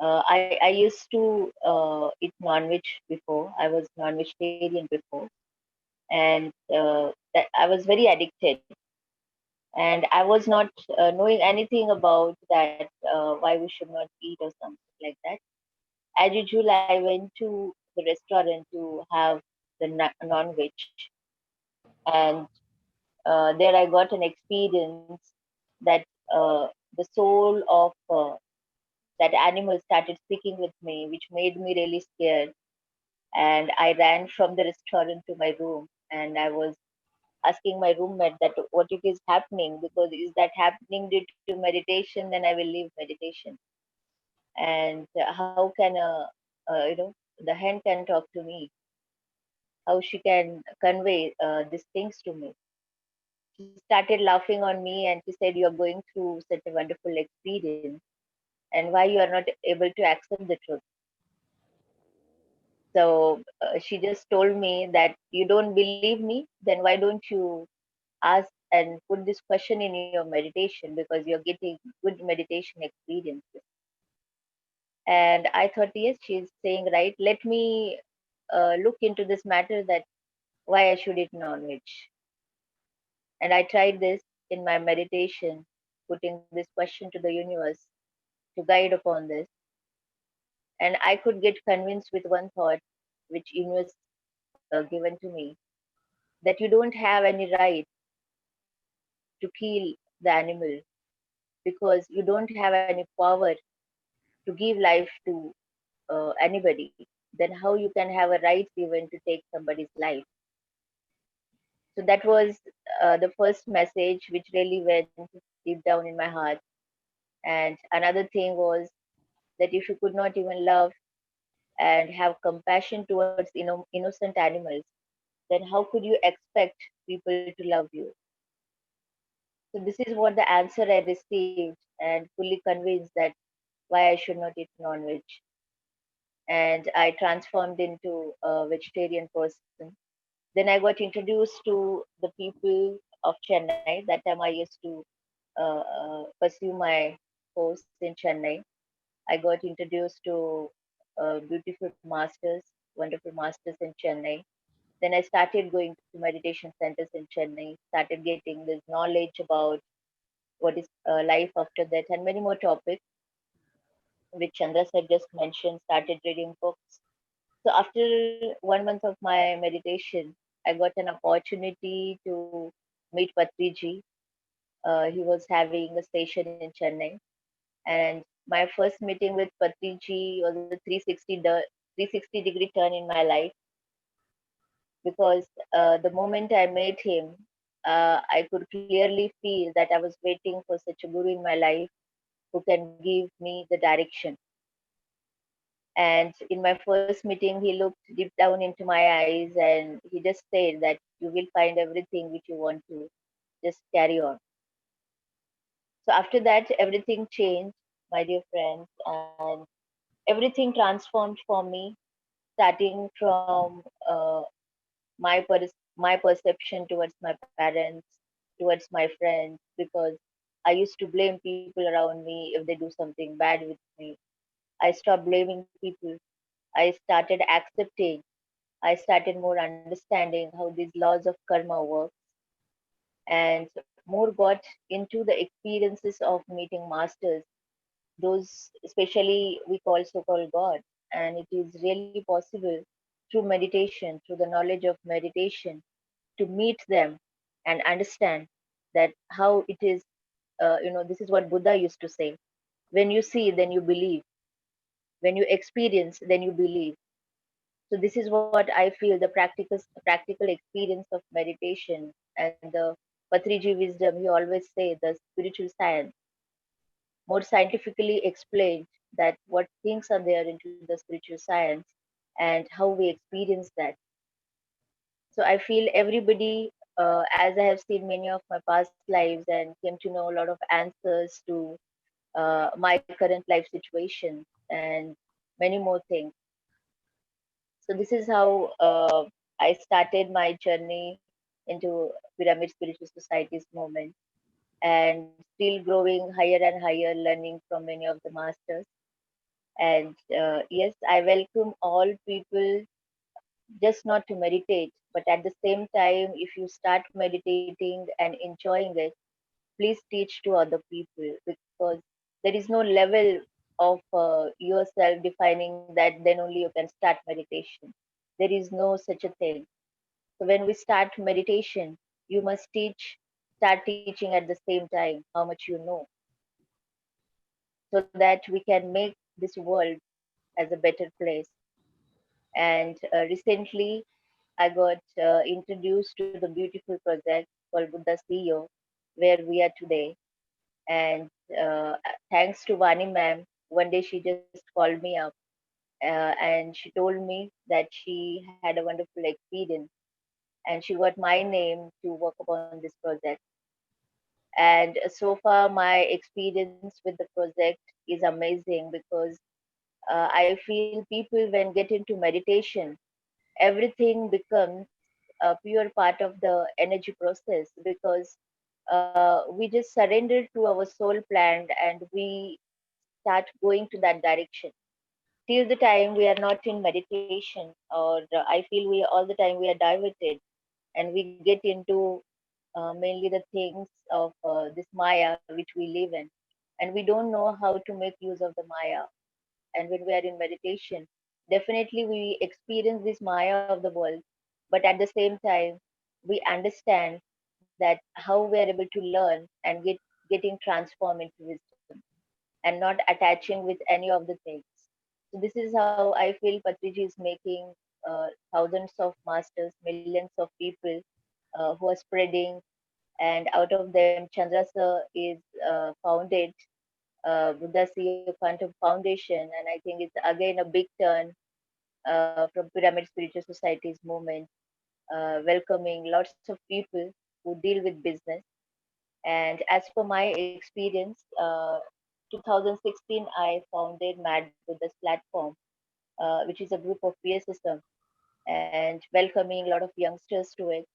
I used to eat non-veg before. I was non-vegetarian before, and that I was very addicted. And I was not knowing anything about that, why we should not eat or something like that. As usual, I went to the restaurant to have the non-veg, and there I got an experience that the soul of that animal started speaking with me, which made me really scared. And I ran from the restaurant to my room, and I was asking my roommate that what it is happening, because is that happening due to meditation? Then I will leave meditation. And how can the hen can talk to me? How she can convey these things to me? She started laughing on me and she said, "You are going through such a wonderful experience, and why you are not able to accept the truth?" So she just told me that you don't believe me, then why don't you ask and put this question in your meditation, because you're getting good meditation experiences. And I thought, yes, she's saying right. Let me look into this matter, that why I should eat non-veg. And I tried this in my meditation, putting this question to the universe to guide upon this. And I could get convinced with one thought, which universe given to me, that you don't have any right to kill the animal because you don't have any power to give life to anybody. Then how you can have a right even to take somebody's life? So that was the first message which really went deep down in my heart. And another thing was that if you could not even love and have compassion towards innocent animals, then how could you expect people to love you? So this is what the answer I received, and fully convinced that why I should not eat non-veg. And I transformed into a vegetarian person. Then I got introduced to the people of Chennai. That time I used to pursue my course in Chennai. I got introduced to beautiful masters, wonderful masters in Chennai. Then I started going to meditation centers in Chennai, started getting this knowledge about what is life after that, and many more topics which Chandra had just mentioned, started reading books. So after 1 month of my meditation, I got an opportunity to meet Patriji. He was having a station in Chennai, and my first meeting with Patriji was a 360 degree turn in my life because the moment I met him, I could clearly feel that I was waiting for such a guru in my life who can give me the direction. And in my first meeting, he looked deep down into my eyes and he just said that you will find everything which you want to, just carry on. So after that, everything changed, my dear friends, and everything transformed for me, starting from my perception towards my parents, towards my friends, because I used to blame people around me if they do something bad with me. I stopped blaming people. I started accepting. I started more understanding how these laws of karma work, and more got into the experiences of meeting masters, those especially we call so-called God. And it is really possible through meditation, through the knowledge of meditation, to meet them and understand that how it is. This is what Buddha used to say: when you see, then you believe; when you experience, then you believe. So this is what I feel the practical experience of meditation and the Patriji wisdom. He always say the spiritual science, more scientifically explained, that what things are there into the spiritual science and how we experience that. So I feel everybody, as I have seen many of my past lives and came to know a lot of answers to my current life situation and many more things. So this is how I started my journey into Pyramid Spiritual Society's movement, and still growing higher and higher, learning from many of the masters. And yes, I welcome all people just not to meditate, but at the same time, if you start meditating and enjoying it, please teach to other people, because there is no level of yourself defining that then only you can start meditation. There is no such a thing. So when we start meditation, you must start teaching at the same time how much you know, so that we can make this world as a better place. And recently, I got introduced to the beautiful project called Buddha CEO, where we are today. And thanks to Vani ma'am, one day she just called me up and she told me that she had a wonderful experience and she got my name to work upon this project. And so far, my experience with the project is amazing because I feel people, when get into meditation, everything becomes a pure part of the energy process, because we just surrender to our soul plan and we start going to that direction. Till the time we are not in meditation, or I feel we all the time we are diverted and we get into mainly the things of this Maya which we live in, and we don't know how to make use of the Maya. And when we are in meditation, definitely we experience this Maya of the world, but at the same time, we understand that how we are able to learn and getting transformed into wisdom and not attaching with any of the things. So this is how I feel Patriji is making thousands of masters, millions of people who are spreading, and out of them, Chandra sir is founded Buddha CEO Quantum Foundation, and I think it's again a big turn from Pyramid Spiritual Society's movement, welcoming lots of people who deal with business. And as for my experience, 2016 I founded Mad Buddha's platform, which is a group of peer system, and welcoming a lot of youngsters to it,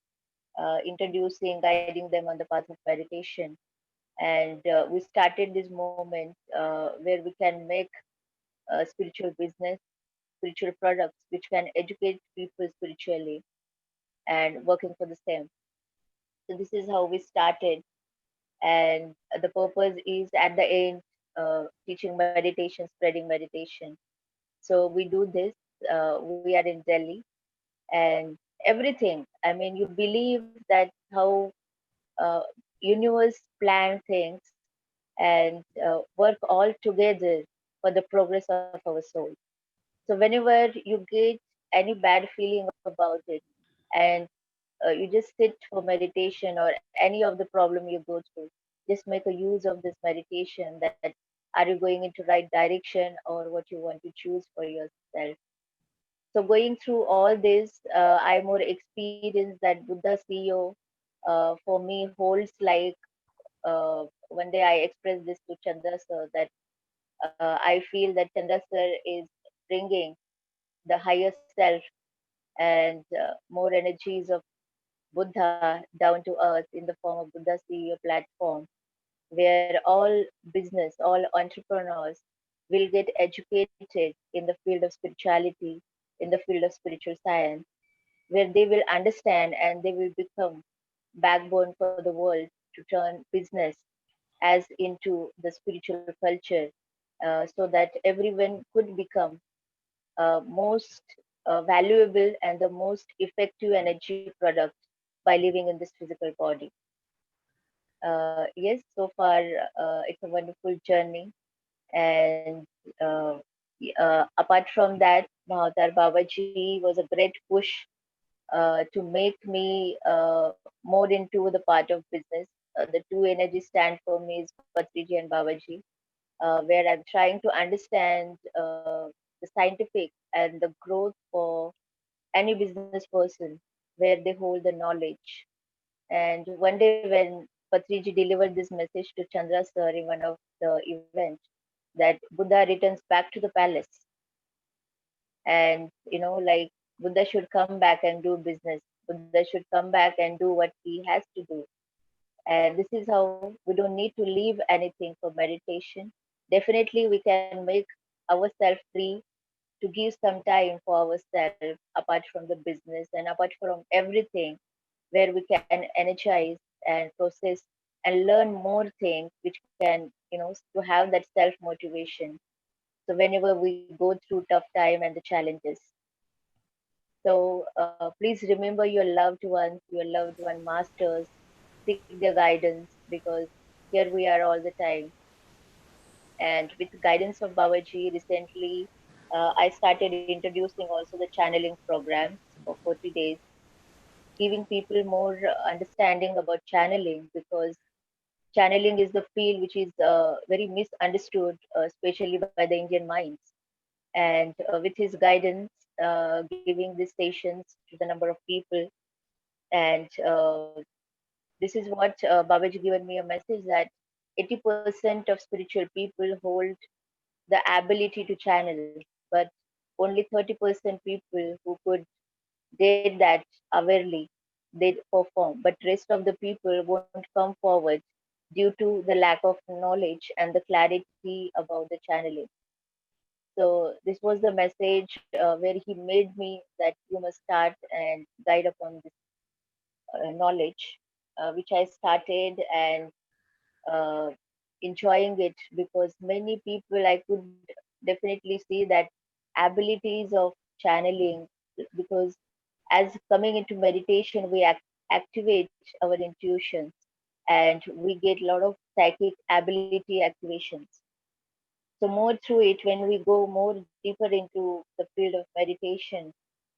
introducing, guiding them on the path of meditation. And we started this movement where we can make spiritual business, spiritual products, which can educate people spiritually and working for the same. So this is how we started, and the purpose is at the end teaching meditation, spreading meditation. So we do this. We are in Delhi, and everything. I mean, you believe that how uh, universe plan things and work all together for the progress of our soul. So whenever you get any bad feeling about it, and you just sit for meditation or any of the problem you go through, just make a use of this meditation, that are you going into right direction or what you want to choose for yourself. So going through all this, I more experienced that Buddha CEO for me holds like one day I expressed this to Chandra sir that I feel that Chandra sir is bringing the higher self and more energies of Buddha down to earth in the form of Buddha CEO platform, where all business, all entrepreneurs will get educated in the field of spirituality, in the field of spiritual science, where they will understand and they will become backbone for the world to turn business as into the spiritual culture, so that everyone could become most valuable and the most effective energy product by living in this physical body. Yes, so far it's a wonderful journey. And uh, apart from that, Mahatar Babaji was a great push to make me more into the part of business. The two energy stand for me is Patriji and Babaji, where I'm trying to understand the scientific and the growth for any business person, where they hold the knowledge. And one day when Patriji delivered this message to Chandra sir in one of the events, that Buddha returns back to the palace, and like Buddha should come back and do business. Buddha should come back and do what he has to do. And this is how we don't need to leave anything for meditation. Definitely, we can make ourselves free to give some time for ourselves apart from the business and apart from everything, where we can energize and process and learn more things which can, to have that self motivation. So whenever we go through tough time and the challenges, so please remember your loved ones, your loved one masters, seek their guidance, because here we are all the time. And with the guidance of Babaji, recently I started introducing also the channeling programs for 40 days, giving people more understanding about channeling, because channeling is the field which is very misunderstood, especially by the Indian minds. And with his guidance, giving these sessions to the number of people, and this is what Babaji given me a message that 80% of spiritual people hold the ability to channel, but only 30% people who could get that awarely, they perform. But rest of the people won't come forward due to the lack of knowledge and the clarity about the channeling. So this was the message where he made me that you must start and guide upon this knowledge, which I started, and uh, enjoying it, because many people I could definitely see that abilities of channeling, because as coming into meditation, we activate our intuitions and we get a lot of psychic ability activations. So more through it, when we go more deeper into the field of meditation,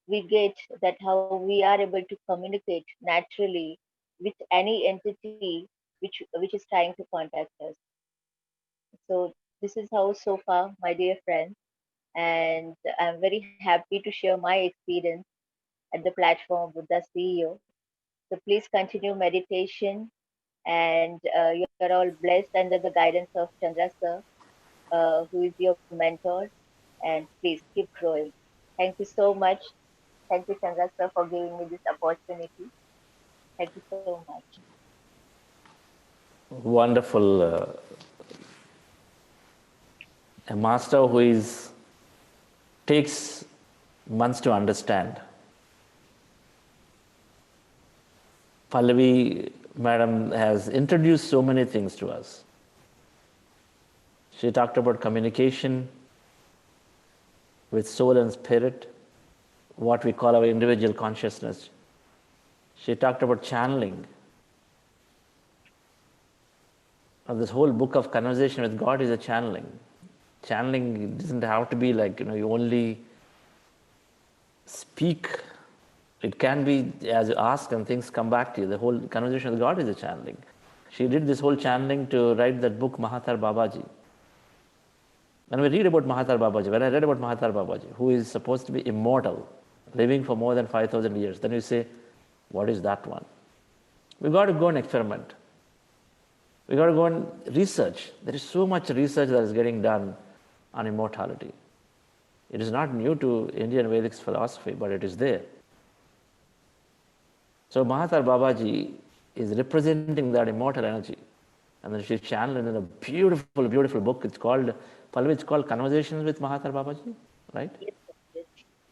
we get that how we are able to communicate naturally with any entity which is trying to contact us. So this is how so far, my dear friends, and I'm very happy to share my experience at the platform of Buddha CEO. So please continue meditation, and you're all blessed under the guidance of Chandra sir, who is your mentor, and please keep growing. Thank you so much. Thank you, Chandra sir, for giving me this opportunity. Thank you so much. Wonderful. A master who takes months to understand. Pallavi madam has introduced so many things to us. She talked about communication with soul and spirit, what we call our individual consciousness. She talked about channeling. This whole book of Conversation with God is a channeling. Channeling doesn't have to be like, you only speak. It can be as you ask and things come back to you. The whole Conversation with God is a channeling. She did this whole channeling to write that book, Mahathir Babaji. When we read about Mahathir Babaji, when I read about Mahathir Babaji, who is supposed to be immortal, living for more than 5,000 years, then you say, what is that one? We've got to go and experiment. We've got to go and research. There is so much research that is getting done on immortality. It is not new to Indian Vedic philosophy, but it is there. So Mahathir Babaji is representing that immortal energy. And then she channeled in a beautiful, beautiful book. It's called Conversations with Mahathir Babaji, right? Yes, yes.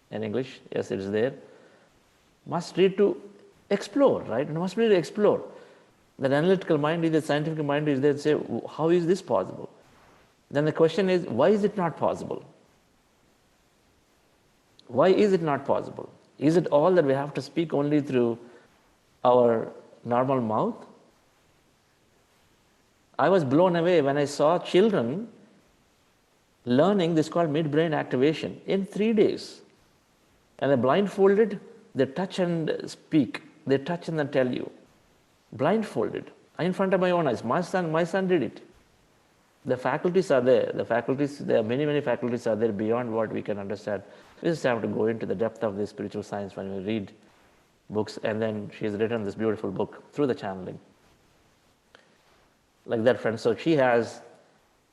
In English, yes, it is there. Must read to explore, right? And must read to explore. That analytical mind is, the scientific mind is there to say, how is this possible? Then the question is, why is it not possible? Why is it not possible? Is it all that we have to speak only through our normal mouth? I was blown away when I saw children learning this called midbrain activation in 3 days. And they're blindfolded, they touch and speak. They touch and then tell you. Blindfolded, in front of my own eyes. My son did it. The faculties are there. There are many, many faculties are there beyond what we can understand. We just have to go into the depth of this spiritual science when we read books. And then she has written this beautiful book through the channeling. Like that, friend. So she has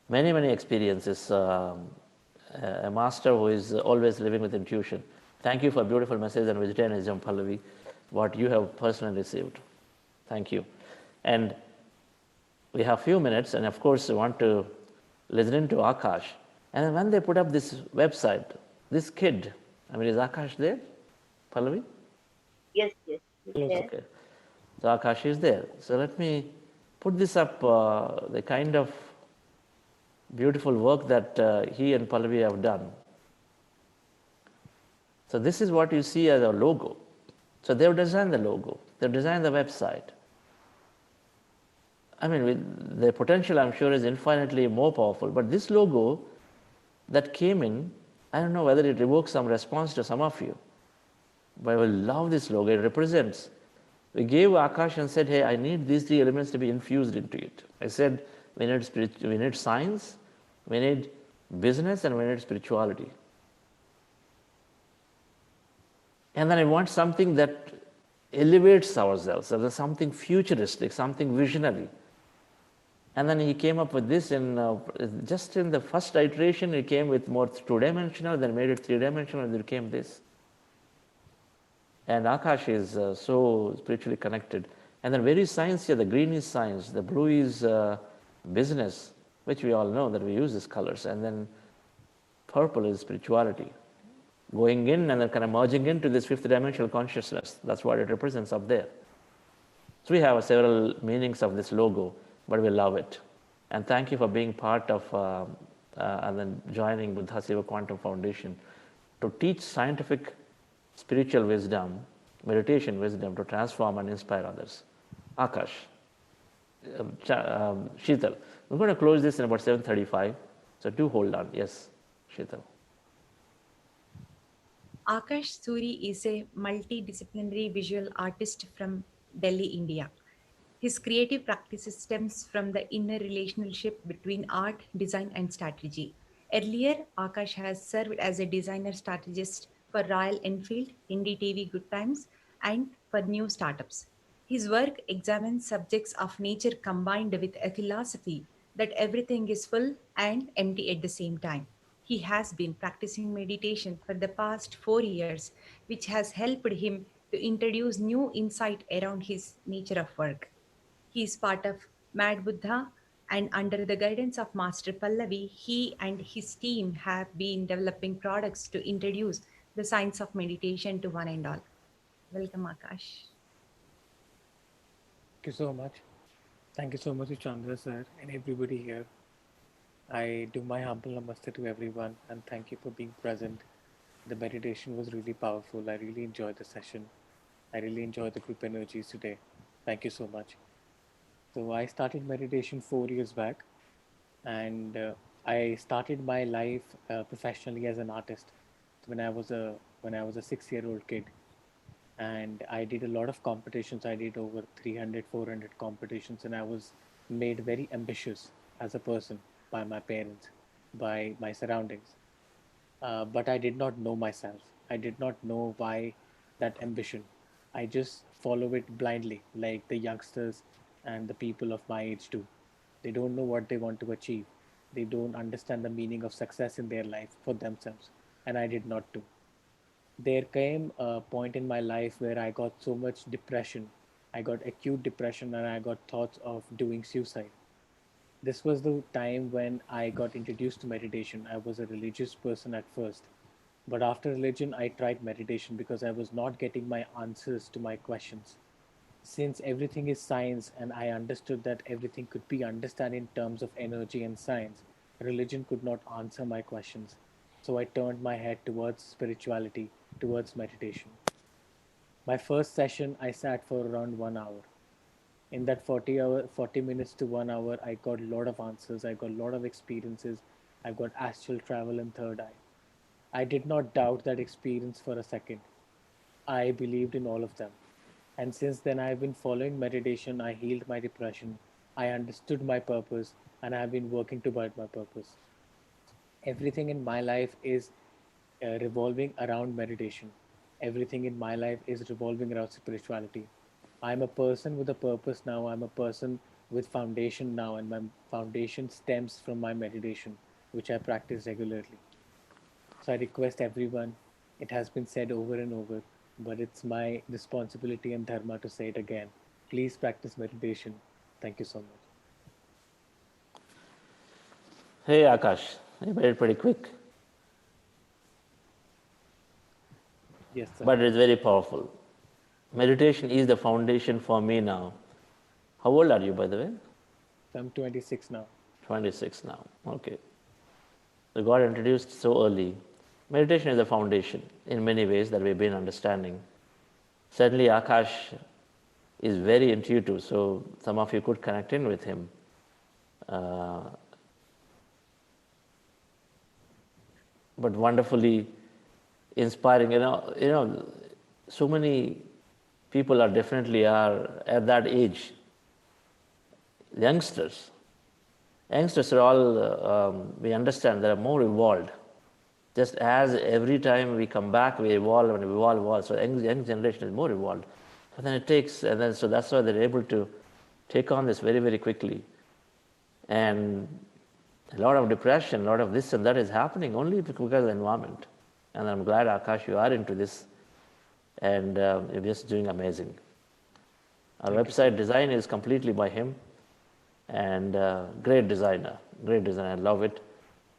many, many experiences. A master who is always living with intuition. Thank you for a beautiful message and vegetarianism, Pallavi, what you have personally received. Thank you. And we have a few minutes, and of course, we want to listen to Akash. And when they put up this website, this kid, is Akash there, Pallavi? Yes, yes. Yes. Okay. So Akash is there. So let me put this up, the kind of beautiful work that he and Pallavi have done. So this is what you see as a logo. So they've designed the logo. They've designed the website. The potential, I'm sure, is infinitely more powerful. But this logo that came in, I don't know whether it evokes some response to some of you. But I will love this logo. It represents. We gave Akash and said, hey, I need these 3 elements to be infused into it. I said, we need science, we need business, and we need spirituality. And then I want something that elevates ourselves, so there's something futuristic, something visionary. And then he came up with this just in the first iteration. He came with more 2-dimensional, then made it 3-dimensional, and then came this. And Akash is so spiritually connected. And then very science here, the green is science, the blue is business, which we all know that we use these colors. And then purple is spirituality. Going in and then kind of merging into this 5th dimensional consciousness. That's what it represents up there. So we have several meanings of this logo, but we love it. And thank you for being part of and then joining Buddha Seva Quantum Foundation to teach scientific spiritual wisdom meditation wisdom to transform and inspire others. Akash, Sheetal. We're going to close this in about 7:35, so do hold on. Yes, Sheetal. Akash Suri is a multidisciplinary visual artist from Delhi, India. His creative practices stems from the inner relationship between art, design, and strategy. Earlier, Akash has served as a designer strategist for Royal Enfield, Indie TV Good Times, and for new startups. His work examines subjects of nature combined with a philosophy that everything is full and empty at the same time. He has been practicing meditation for the past 4 years, which has helped him to introduce new insight around his nature of work. He is part of Mad Buddha, and under the guidance of Master Pallavi, he and his team have been developing products to introduce the science of meditation to one and all. Welcome, Akash. Thank you so much. Thank you so much to Chandra sir and everybody here. I do my humble namaste to everyone and thank you for being present. The meditation was really powerful. I really enjoyed the session. I really enjoyed the group energies today. Thank you so much. So I started meditation 4 years back, and I started my life professionally as an artist when I was a 6-year-old kid, and I did a lot of competitions. I did over 300, 400 competitions, and I was made very ambitious as a person by my parents, by my surroundings. But I did not know myself. I did not know why that ambition. I just follow it blindly, like the youngsters and the people of my age do. They don't know what they want to achieve. They don't understand the meaning of success in their life for themselves. And I did not do. There came a point in my life where I got so much depression. I got acute depression and I got thoughts of doing suicide. This was the time when I got introduced to meditation. I was a religious person at first, but after religion, I tried meditation because I was not getting my answers to my questions. Since everything is science and I understood that everything could be understood in terms of energy and science, religion could not answer my questions. So I turned my head towards spirituality, towards meditation. My first session, I sat for around 1 hour. In that 40 minutes to 1 hour, I got a lot of answers. I got a lot of experiences. I got astral travel and third eye. I did not doubt that experience for a second. I believed in all of them. And since then, I've been following meditation. I healed my depression. I understood my purpose, and I've been working toward my purpose. Everything in my life is revolving around meditation. Everything in my life is revolving around spirituality. I'm a person with a purpose now. I'm a person with foundation now, and my foundation stems from my meditation, which I practice regularly. So I request everyone, it has been said over and over, but it's my responsibility and dharma to say it again. Please practice meditation. Thank you so much. Hey, Akash. You made it pretty quick, Yes, sir. but it's very powerful. Meditation is the foundation for me now. How old are you, by the way? I'm 26 now. 26 now. Okay. So God introduced so early. Meditation is the foundation in many ways that we've been understanding. Certainly, Akash is very intuitive, so some of you could connect in with him. But wonderfully inspiring. So many people are definitely at that age. Youngsters are all, we understand, they are more evolved. Just as every time we come back, we evolve and evolve. So young generation is more evolved. But then it takes, so that's why they're able to take on this very, very quickly. And a lot of depression, a lot of this and that is happening only because of the environment. And I'm glad, Akash, you are into this. And you're just doing amazing. Our website design is completely by him. And great designer. I love it.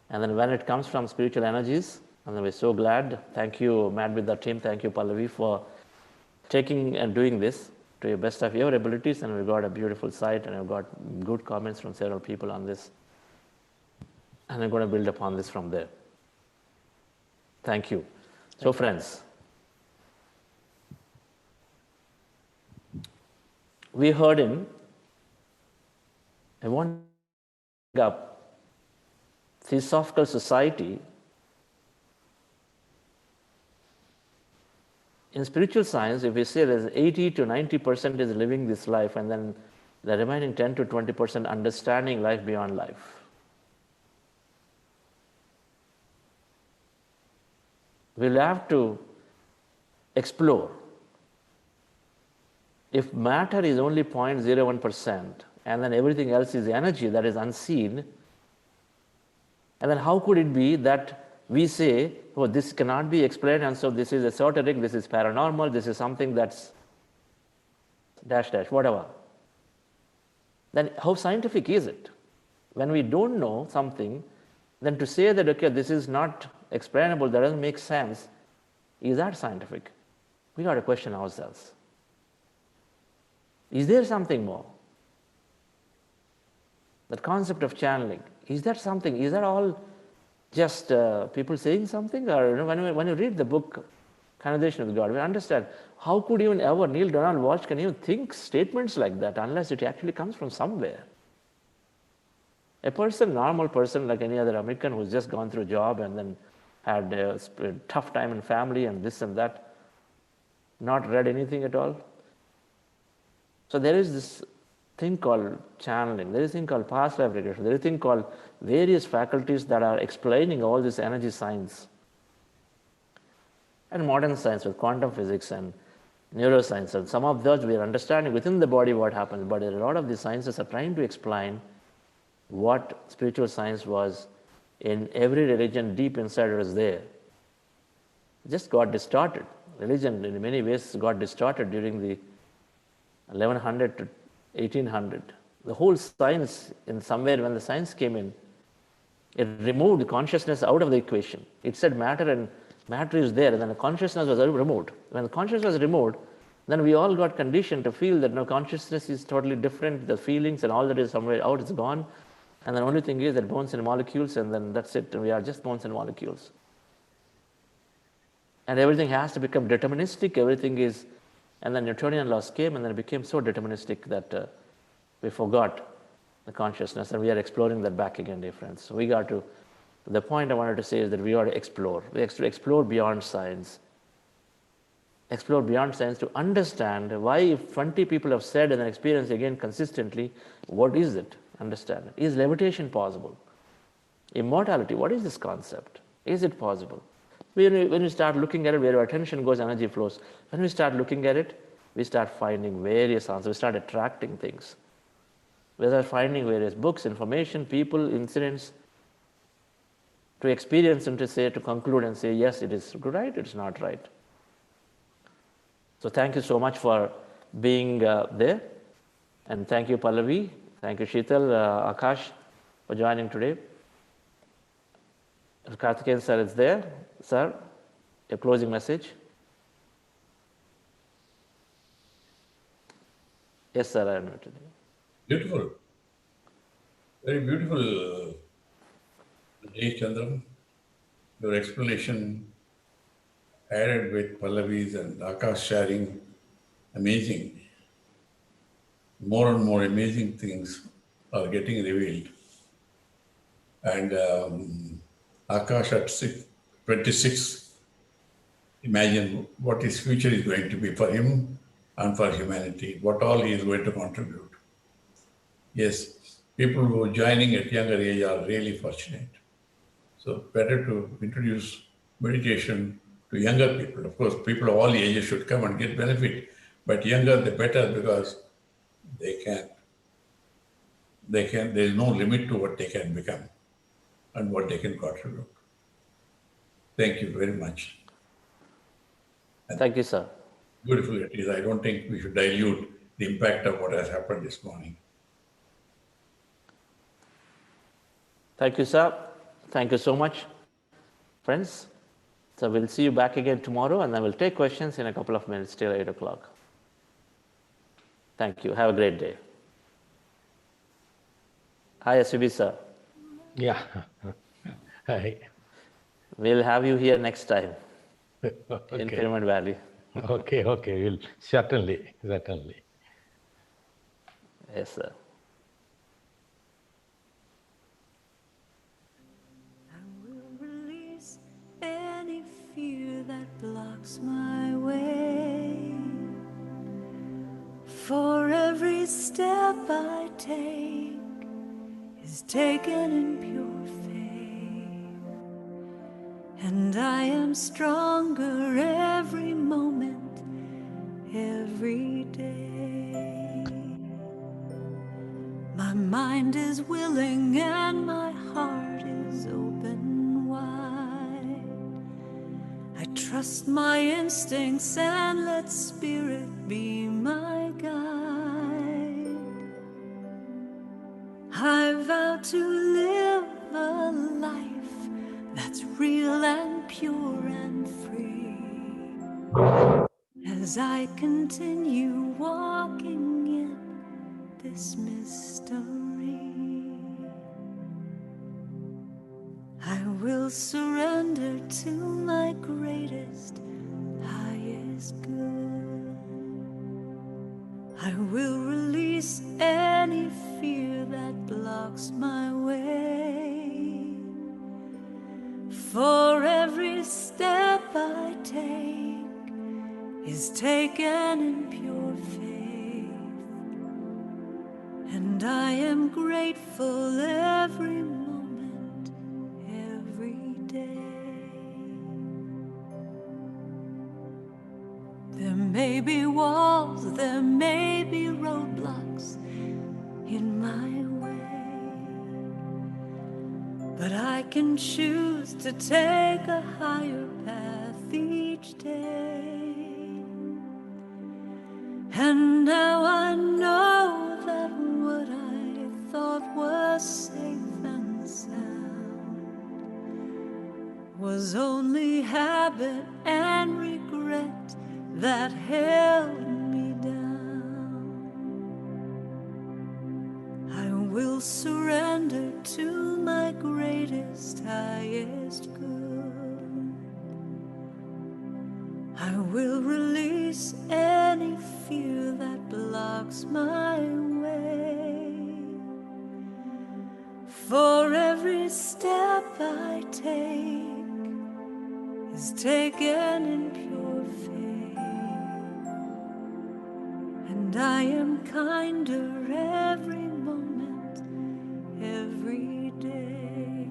And then when it comes from spiritual energies, and then we're so glad. Thank you, Mad with the team. Thank you, Pallavi, for taking and doing this to your best of your abilities. And we've got a beautiful site, and I've got good comments from several people on this. And I'm going to build upon this from there. Thank you. So, friends, we heard in, I want to up Theosophical Society. In spiritual science, if we say there's 80 to 90% is living this life, and then the remaining 10 to 20% understanding life beyond life. We'll have to explore. If matter is only 0.01% and then everything else is energy that is unseen, and then how could it be that we say, oh, this cannot be explained, and so this is esoteric, this is paranormal, this is something that's dash dash, whatever. Then how scientific is it? When we don't know something, then to say that, okay, this is not explainable, that doesn't make sense, is that scientific? We got to question ourselves. Is there something more? That concept of channeling, is that something? Is that all just people saying something? Or when you read the book, Conversation with God, we understand how could even ever Neil Donald Walsh can even think statements like that unless it actually comes from somewhere. A person, normal person like any other American who's just gone through a job and then had a tough time in family and this and that, not read anything at all. So there is this thing called channeling, there is a thing called past life regression, there is a thing called various faculties that are explaining all this energy science. And modern science with quantum physics and neuroscience, and some of those we are understanding within the body what happens, but a lot of the sciences are trying to explain what spiritual science was in every religion deep inside it was there. It just got distorted. Religion in many ways got distorted during the 1100 to 1800. The whole science, in somewhere when the science came in, it removed consciousness out of the equation. It said matter and matter is there, and then the consciousness was removed. When the consciousness was removed, then we all got conditioned to feel that no, consciousness is totally different, the feelings and all that is somewhere out, it's gone. And the only thing is that bones and molecules, and then that's it, we are just bones and molecules. And everything has to become deterministic, everything is, and then Newtonian laws came, and then it became so deterministic that we forgot the consciousness, and we are exploring that back again, dear friends. So we got to, the point I wanted to say is that we ought to explore. We have to explore beyond science. Explore beyond science to understand why, if 20 people have said and experienced again consistently, what is it? Understand it. Is levitation possible? Immortality, what is this concept? Is it possible? When we start looking at it, where our attention goes, energy flows. When we start looking at it, we start finding various answers. We start attracting things. We start finding various books, information, people, incidents, to experience and to say, to conclude and say, yes, it is right, it's not right. So thank you so much for being there. And thank you, Pallavi. Thank you, Sheetal, Akash, for joining today. Karthikeyan sir is there. Sir, your closing message. Yes, sir, I am muted. Beautiful. Very beautiful, Jay Chandram. Your explanation added with Pallavis and Akash sharing, amazing. More and more amazing things are getting revealed. And Akash at 26, imagine what his future is going to be for him and for humanity, what all he is going to contribute. Yes, people who are joining at younger age are really fortunate. So better to introduce meditation to younger people. Of course, people of all ages should come and get benefit, but younger the better, because there is no limit to what they can become and what they can contribute. Thank you very much. And thank you, sir. beautiful it is. I don't think we should dilute the impact of what has happened this morning. Thank you, sir. Thank you so much, friends. So we'll see you back again tomorrow, and then we'll take questions in a couple of minutes till 8 o'clock. Thank you. Have a great day. Hi, SUB, sir. Yeah. Hi. We'll have you here next time in Okay. Pyramid Valley. Okay. Will certainly. Yes, sir. I will release any fear that blocks my way. For every step I take is taken in pure faith, and I am stronger every moment, every day. My mind is willing and my heart is open wide. I trust my instincts and let spirit be my guide. I vow to live a life that's real and pure and free, as I continue walking in this mystery. I will surrender to my greatest, highest good. I will release any fear that blocks my way. For every step I take is taken in pure faith, and I am grateful every moment, every day. There may be walls, there may be roadblocks in my way, but I can choose to take a higher path each day. And now I know that what I thought was safe and sound was only habit and regret that held me down. I will surrender to my greatest, highest good. I will release any fear that blocks my way. For every step I take is taken in pure faith, and I am kinder every moment, every day,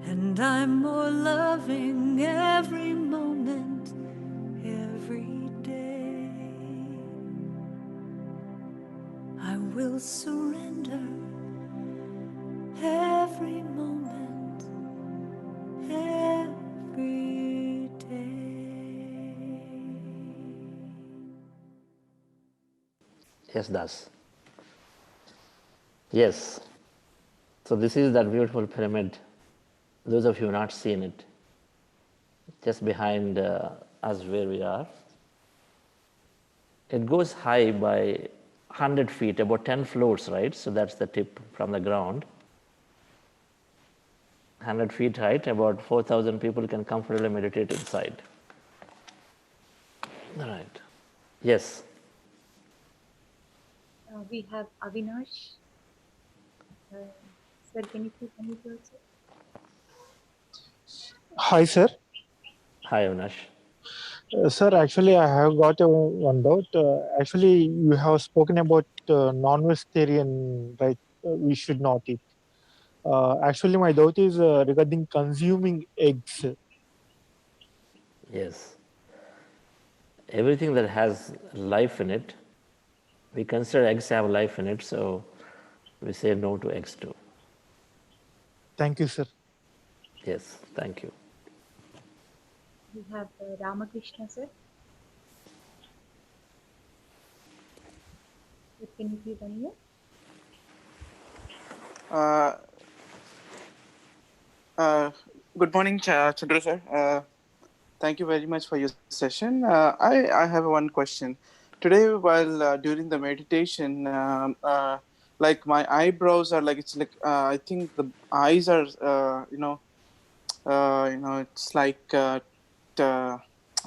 and I'm more loving every moment, every day. I will surrender every moment, every day. Yes, Das. Yes. So this is that beautiful pyramid. Those of you who have not seen it, just behind us where we are. It goes high by 100 feet, about 10 floors, right? So that's the tip from the ground. 100 feet height, about 4,000 people can comfortably meditate inside. All right. Yes. We have Avinash. Sir, can you please unmute yourself? Hi, sir. Hi, Avinash. Sir, actually, I have got one doubt. Actually, you have spoken about non-vegetarian, right? We should not eat. Actually, my doubt is regarding consuming eggs. Yes. Everything that has life in it, we consider eggs have life in it, so we say no to eggs too. Thank you, sir. Yes, thank you. We have Ramakrishna, sir. Sir, can you please unmute? Good morning, Chandra sir. Thank you very much for your session. I have one question. Today, while during the meditation, like my eyebrows are like it's like I think the eyes are it's like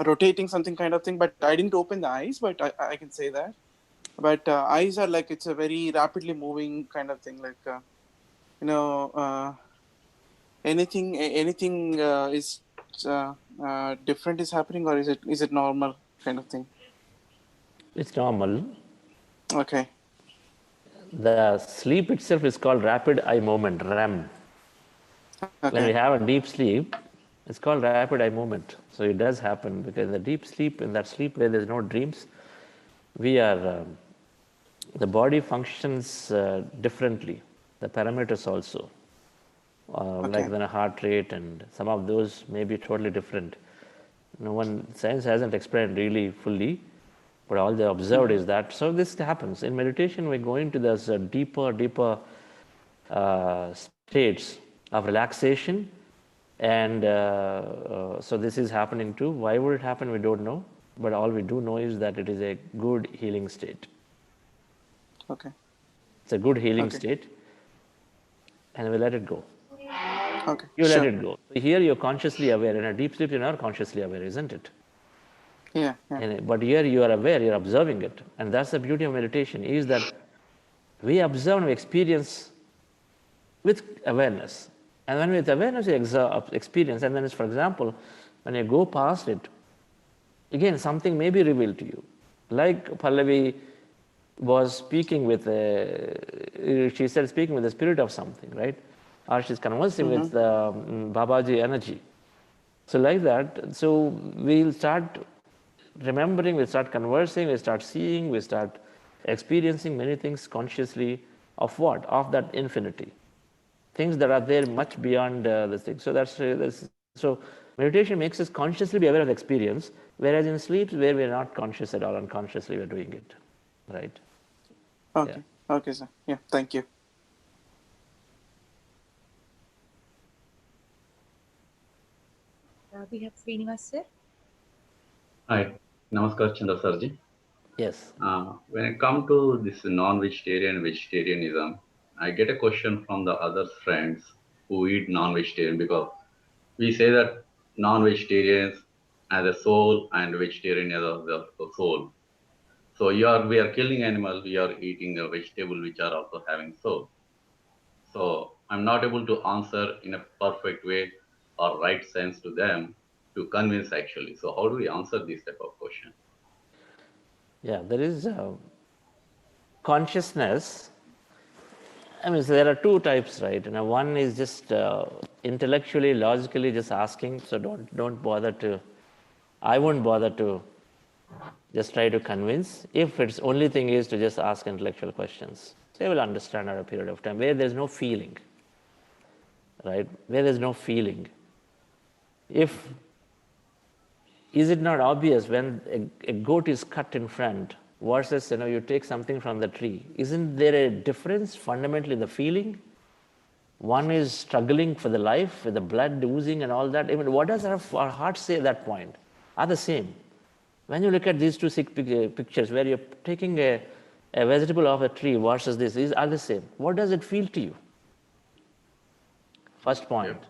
rotating something kind of thing. But I didn't open the eyes, but I can say that. but eyes are like it's a very rapidly moving kind of thing. Like anything is different is happening, or is it normal kind of thing? It's normal. Okay. The sleep itself is called rapid eye movement, REM. When we Okay. have a deep sleep, it's called rapid eye movement. So it does happen because in the deep sleep, in that sleep where there's no dreams, we are, the body functions differently. The parameters also, like Okay. the heart rate and some of those may be totally different. No one, science hasn't explained really fully, but all they observed is that. So this happens in meditation. We go into this deeper states of relaxation, and so this is happening too. Why would it happen? We don't know, but all we do know is that it is a good healing state. Okay. It's a good healing Okay. state, and we let it go. Okay. You let Sure. it go. So here you're consciously aware. In a deep sleep, you're not consciously aware, isn't it? Yeah. But here you are aware, you're observing it. And that's the beauty of meditation, is that we observe and we experience with awareness. And when with awareness you experience, and then it's, for example, when you go past it, again, something may be revealed to you. Like Pallavi was speaking with, she said speaking with the spirit of something, right? Or she's conversing with Babaji energy. So like that, so we'll start remembering, we'll start conversing, we'll start seeing, we'll start experiencing many things consciously of what? Of that infinity. Things that are there much beyond this thing. So so meditation makes us consciously be aware of the experience, whereas in sleep, where we're not conscious at all, unconsciously we're doing it, right? Okay. Yeah. Okay, sir. Yeah. Thank you. We have Srinivas sir. Hi, Namaskar Chandra Sarji. Yes. When I come to this non-vegetarian vegetarianism, I get a question from the other friends who eat non-vegetarian, because we say that non-vegetarians as a soul and vegetarian as the soul. So we are killing animals, we are eating a vegetable which are also having soul. So I'm not able to answer in a perfect way or right sense to them to convince actually. So how do we answer this type of question? Yeah, there is consciousness. I mean, so there are two types, right? One is just intellectually, logically, just asking. So don't bother to. I won't bother to just try to convince. If its only thing is to just ask intellectual questions, they will understand over a period of time. Where there's no feeling, right? Where there's no feeling. If is it not obvious when a goat is cut in front versus you take something from the tree? Isn't there a difference fundamentally in the feeling? One is struggling for the life with the blood oozing and all that. I mean, what does our heart say at that point? Are the same. When you look at these two pictures where you're taking a vegetable off a tree versus this, these are the same. What does it feel to you? First point. Yeah.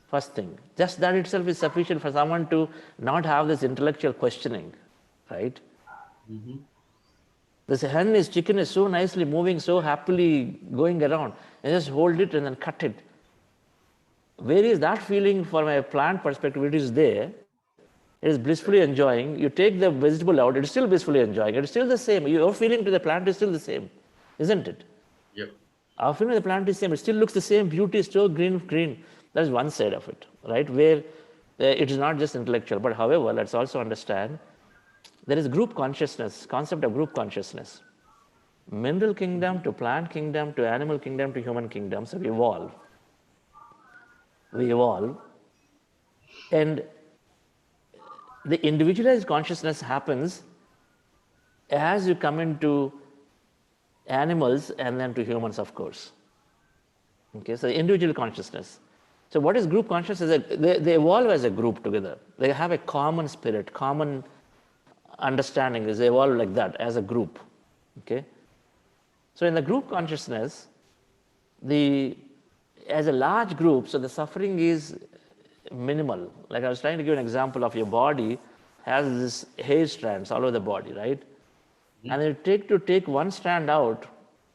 First thing. Just that itself is sufficient for someone to not have this intellectual questioning, right? Mm-hmm. This chicken is so nicely moving, so happily going around, and just hold it and then cut it. Where is that feeling from a plant perspective? It is there. It is blissfully enjoying. You take the vegetable out, it is still blissfully enjoying. It is still the same. Your feeling to the plant is still the same, isn't it? Yep. Our feeling of the plant is same. It still looks the same. Beauty is still green. That is one side of it, right? Where it is not just intellectual. But however, let's also understand there is group consciousness, concept of group consciousness. Mineral kingdom to plant kingdom to animal kingdom to human kingdom. So we evolve. And the individualized consciousness happens as you come into animals and then to humans, of course. Okay, so the individual consciousness. So what is group consciousness? They evolve as a group together. They have a common spirit, common understanding. They evolve like that as a group. Okay. So in the group consciousness, as a large group, so the suffering is minimal. Like I was trying to give an example of your body has this hair strands all over the body, right? And then take one strand out,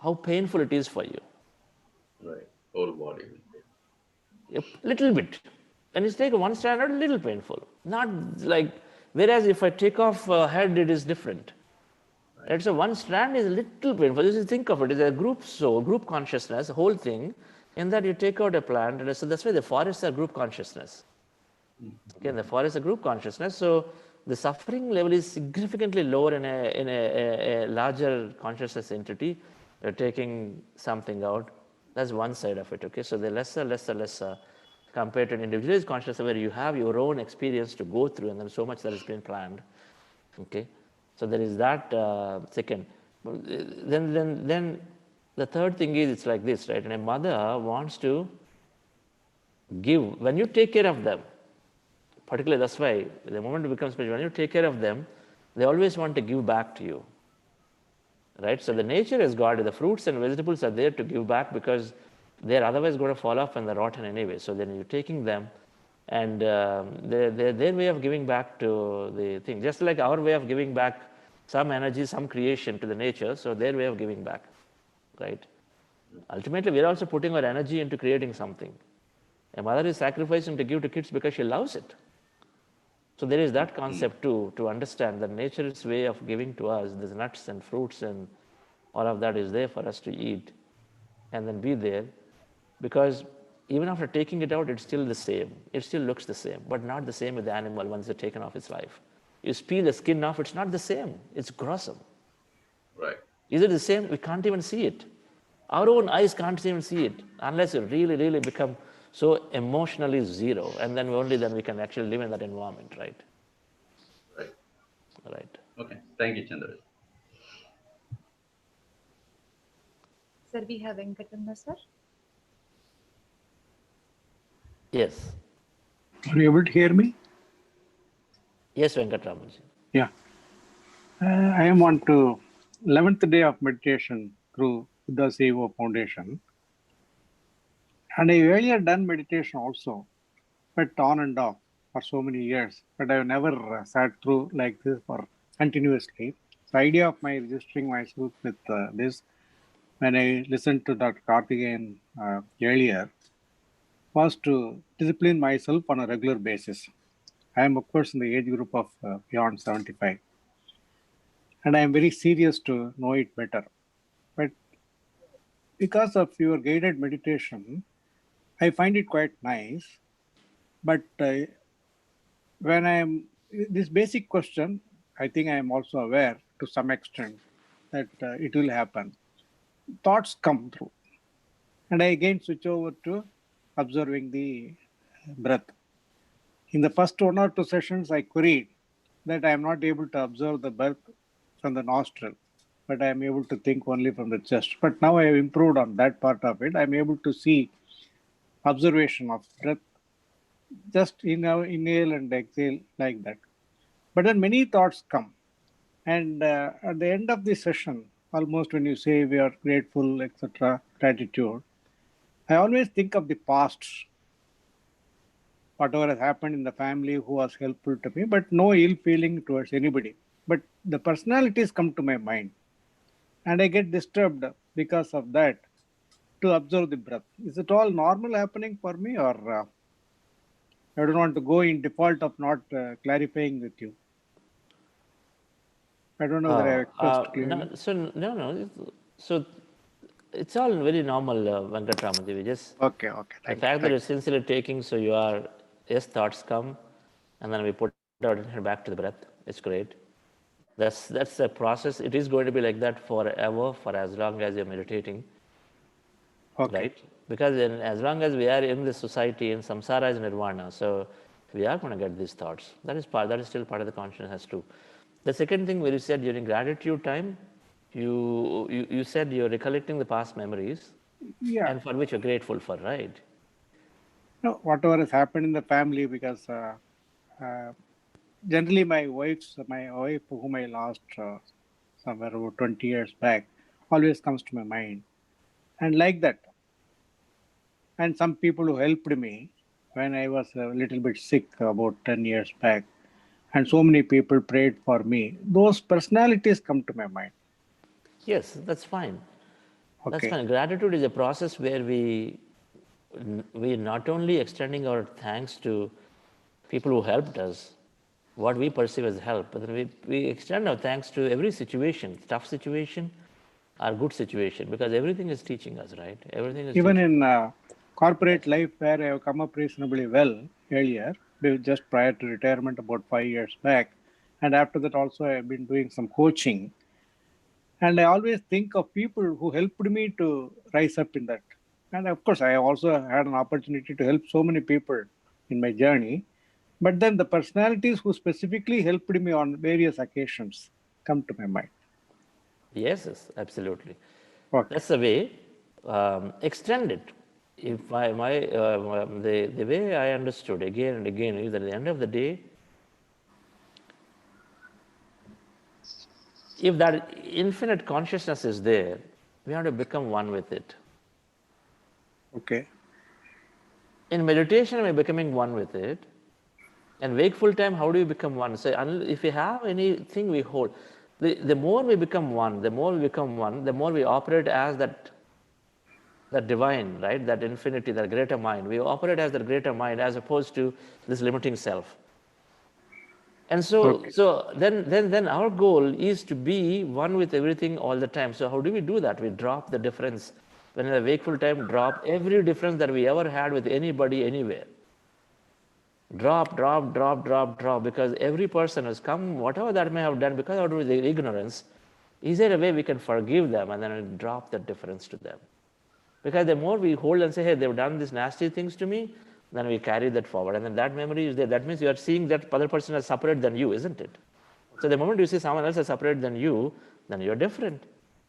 how painful it is for you. Right. Whole body. A little bit. And it's take one strand out, a little painful. Not like, whereas if I take off a head, it is different. Right? So one strand is a little painful. Just think of it as a group soul, group consciousness, the whole thing. In that you take out a plant, and so that's why the forests are group consciousness. Okay, the forest is a group consciousness. So the suffering level is significantly lower in a larger consciousness entity. You're taking something out. That's one side of it. Okay, so the lesser compared to an individualized consciousness where you have your own experience to go through, and then so much that has been planned. Okay, so there is that second. Then the third thing is it's like this, right? And a mother wants to give. When you take care of them, particularly that's why the moment it becomes spiritual, when you take care of them, they always want to give back to you. Right? So the nature is God. The fruits and vegetables are there to give back because they're otherwise going to fall off and they're rotten anyway. So then you're taking them, and their way of giving back to the thing, just like our way of giving back some energy, some creation to the nature, so their way of giving back. Right? Ultimately, we're also putting our energy into creating something. A mother is sacrificing to give to kids because she loves it. So there is that concept too, to understand that nature's way of giving to us, there's nuts and fruits and all of that is there for us to eat and then be there. Because even after taking it out, it's still the same. It still looks the same, but not the same with the animal once it's taken off its life. You peel the skin off, it's not the same. It's gruesome. Right. Is it the same? We can't even see it. Our own eyes can't even see it unless you really, really become so emotionally zero, and then only then we can actually live in that environment, right? Right. Right. Okay. Thank you, Chandra. Sir, we have Venkatramana, sir. Yes. Are you able to hear me? Yes, Venkatramanji. Yeah. I am on to 11th day of meditation through the CEO Foundation. And I earlier done meditation also, but on and off for so many years. But I've never sat through like this for continuously. The idea of my registering myself with this, when I listened to Dr. Karthikeyan earlier, was to discipline myself on a regular basis. I am, of course, in the age group of beyond 75. And I am very serious to know it better. But because of your guided meditation, I find it quite nice. But when I am, this basic question, I think I am also aware to some extent that it will happen. Thoughts come through. And I again switch over to observing the breath. In the first 1 or 2 sessions, I queried that I am not able to observe the breath from the nostril, but I am able to think only from the chest. But now I have improved on that part of it. I am able to see observation of breath, just inhale and exhale like that. But then many thoughts come. And at the end of the session, almost when you say we are grateful, etc., gratitude, I always think of the past, whatever has happened in the family, who was helpful to me, but no ill feeling towards anybody. But the personalities come to my mind, and I get disturbed because of that to observe the breath. Is it all normal happening for me, or I don't want to go in default of not clarifying with you? I don't know whether I expressed clearly. So it's all very normal, Venkatramanji. We just Okay. the fact that you're sincerely taking, so you are, yes, thoughts come, and then we put our attention back to the breath. It's great. That's a process. It is going to be like that forever, for as long as you're meditating. Okay. Right? Because as long as we are in this society, in samsara is nirvana, so we are going to get these thoughts. That is still part of the consciousness too. The second thing where you said during gratitude time, you said you're recollecting the past memories, Yeah. and for which you're grateful for, right? No, whatever has happened in the family, because generally my wife, whom I lost somewhere about 20 years back, always comes to my mind. And like that, and some people who helped me when I was a little bit sick about 10 years back, and so many people prayed for me, those personalities come to my mind. Yes, that's fine. That's Okay. fine. Gratitude is a process where we not only extending our thanks to people who helped us, what we perceive as help, but then we extend our thanks to every situation, tough situation or good situation, because everything is teaching us, right? Everything is Even teaching. in corporate life, where I have come up reasonably well earlier, just prior to retirement about 5 years back, and after that also I have been doing some coaching. And I always think of people who helped me to rise up in that. And of course, I also had an opportunity to help so many people in my journey. But then the personalities who specifically helped me on various occasions come to my mind. Yes, yes, absolutely. Okay. That's the way. Extend it. If the way I understood again and again is that at the end of the day, if that infinite consciousness is there, we have to become one with it. Okay. In meditation, we're becoming one with it. And wakeful time, how do you become one? So if we have anything we hold, the more we become one, the more we operate as that divine, right? That infinity, that greater mind. We operate as that greater mind as opposed to this limiting self. And Okay. so then our goal is to be one with everything all the time. So how do we do that? We drop the difference. When in the wakeful time, drop every difference that we ever had with anybody, anywhere. Drop, because every person has come, whatever that may have done, because of their ignorance, is there a way we can forgive them and then drop that difference to them? Because the more we hold and say, hey, they've done these nasty things to me, then we carry that forward. And then that memory is there. That means you are seeing that other person as separate than you, isn't it? So the moment you see someone else as separate than you, then you're different.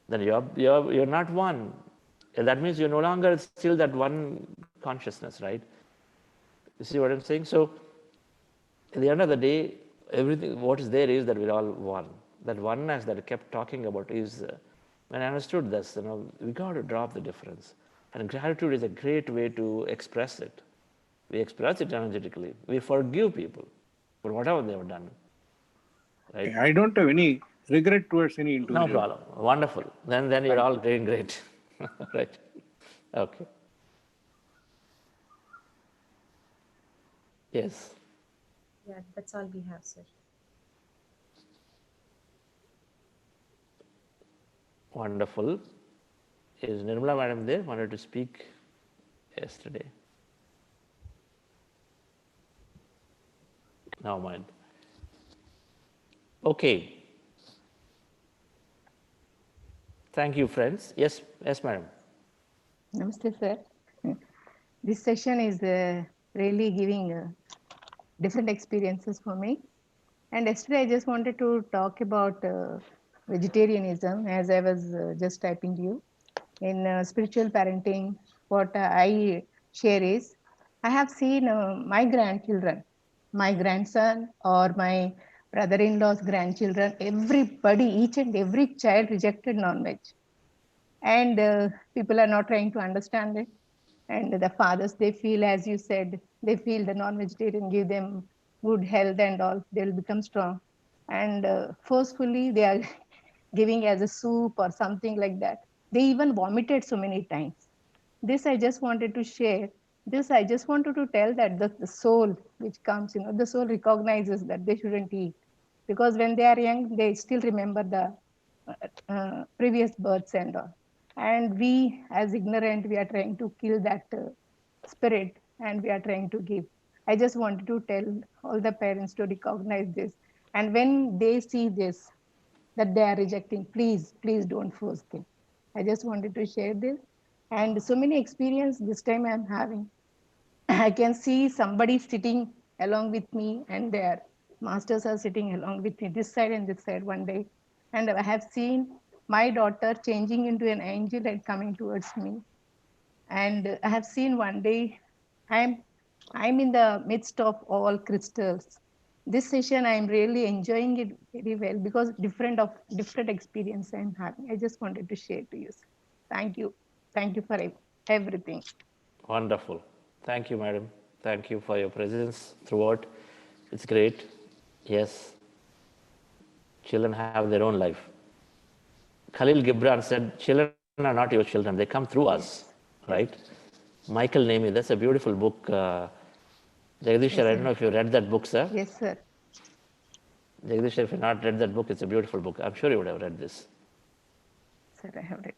Then you're not one. And that means you're no longer still that one consciousness, right? You see what I'm saying? So at the end of the day, everything what is there is that we're all one. That oneness that I kept talking about is when I understood this, we got to drop the difference. And gratitude is a great way to express it. We express it energetically. We forgive people for whatever they have done. Right? I don't have any regret towards any No individual. problem. Wonderful. Then you're Thank all you. doing great. Right. Okay. Yes. Yeah, that's all we have, sir. Wonderful. Is Nirmala madam there? Wanted to speak yesterday. Never mind. Okay. Thank you, friends. Yes, madam. Namaste, sir. This session is really giving different experiences for me. And yesterday I just wanted to talk about vegetarianism as I was just typing to you. In spiritual parenting, what I share is I have seen my grandchildren, my grandson or my brother-in-law's grandchildren, everybody, each and every child rejected non-veg. And people are not trying to understand it. And the fathers, they feel, as you said, they feel the non-vegetarian give them good health and all, they'll become strong. And forcefully they are giving as a soup or something like that. They even vomited so many times. This I just wanted to share. This I just wanted to tell that the soul which comes, the soul recognizes that they shouldn't eat. Because when they are young, they still remember the previous births and all. And we, as ignorant, we are trying to kill that spirit and we are trying to give. I just wanted to tell all the parents to recognize this. And when they see this, that they are rejecting, please don't force them. I just wanted to share this. And so many experience this time I'm having. I can see somebody sitting along with me and their masters are sitting along with me this side and this side one day. And I have seen my daughter changing into an angel and coming towards me. And I have seen one day, I'm in the midst of all crystals. This session, I'm really enjoying it very well because different experience I'm having. I just wanted to share to you. Thank you. Thank you for everything. Wonderful. Thank you, madam. Thank you for your presence throughout. It's great. Yes. Children have their own life. Khalil Gibran said, children are not your children, they come through us, right? Michael Nemi, that's a beautiful book. Jagdish, Yes, I sir. don't know if you read that book, sir. Yes, sir. Jagdish, if you've not read that book, it's a beautiful book. I'm sure you would have read this. Sir, I have read.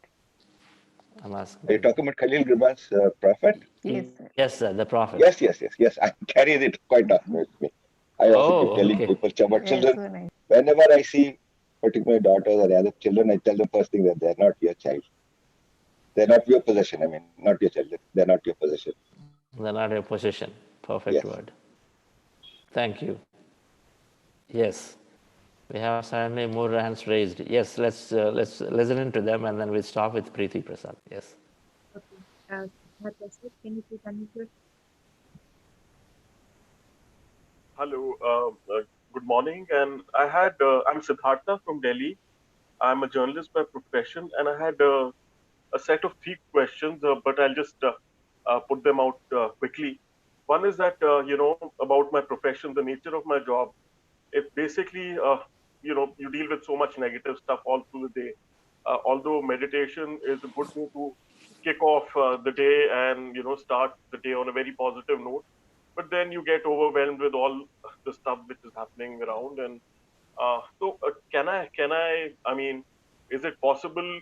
I'm asking. Are you talking about Khalil Gibran's Prophet? Yes, sir. Yes, sir, the Prophet. Yes. I carry it quite often with me. I also keep telling Okay. people about Yes, children. so nice. Whenever I see particular daughters or the other children, I tell them first thing that they're not your child. They're not your possession. I mean, not your child. They're not your possession. They're not your possession. Perfect Yes. word. Thank you. Yes. We have suddenly more hands raised. Yes, let's listen into them and then we'll start with Preeti Prasad. Yes. Okay. Can you please unmute yourself? Hello, good morning. And I'm Siddhartha from Delhi. I'm a journalist by profession, and I had a set of three questions, but I'll just put them out quickly. One is that, about my profession, the nature of my job. If basically, you deal with so much negative stuff all through the day. Although meditation is a good way to kick off the day and, start the day on a very positive note, but then you get overwhelmed with all the stuff which is happening around. And I mean, is it possible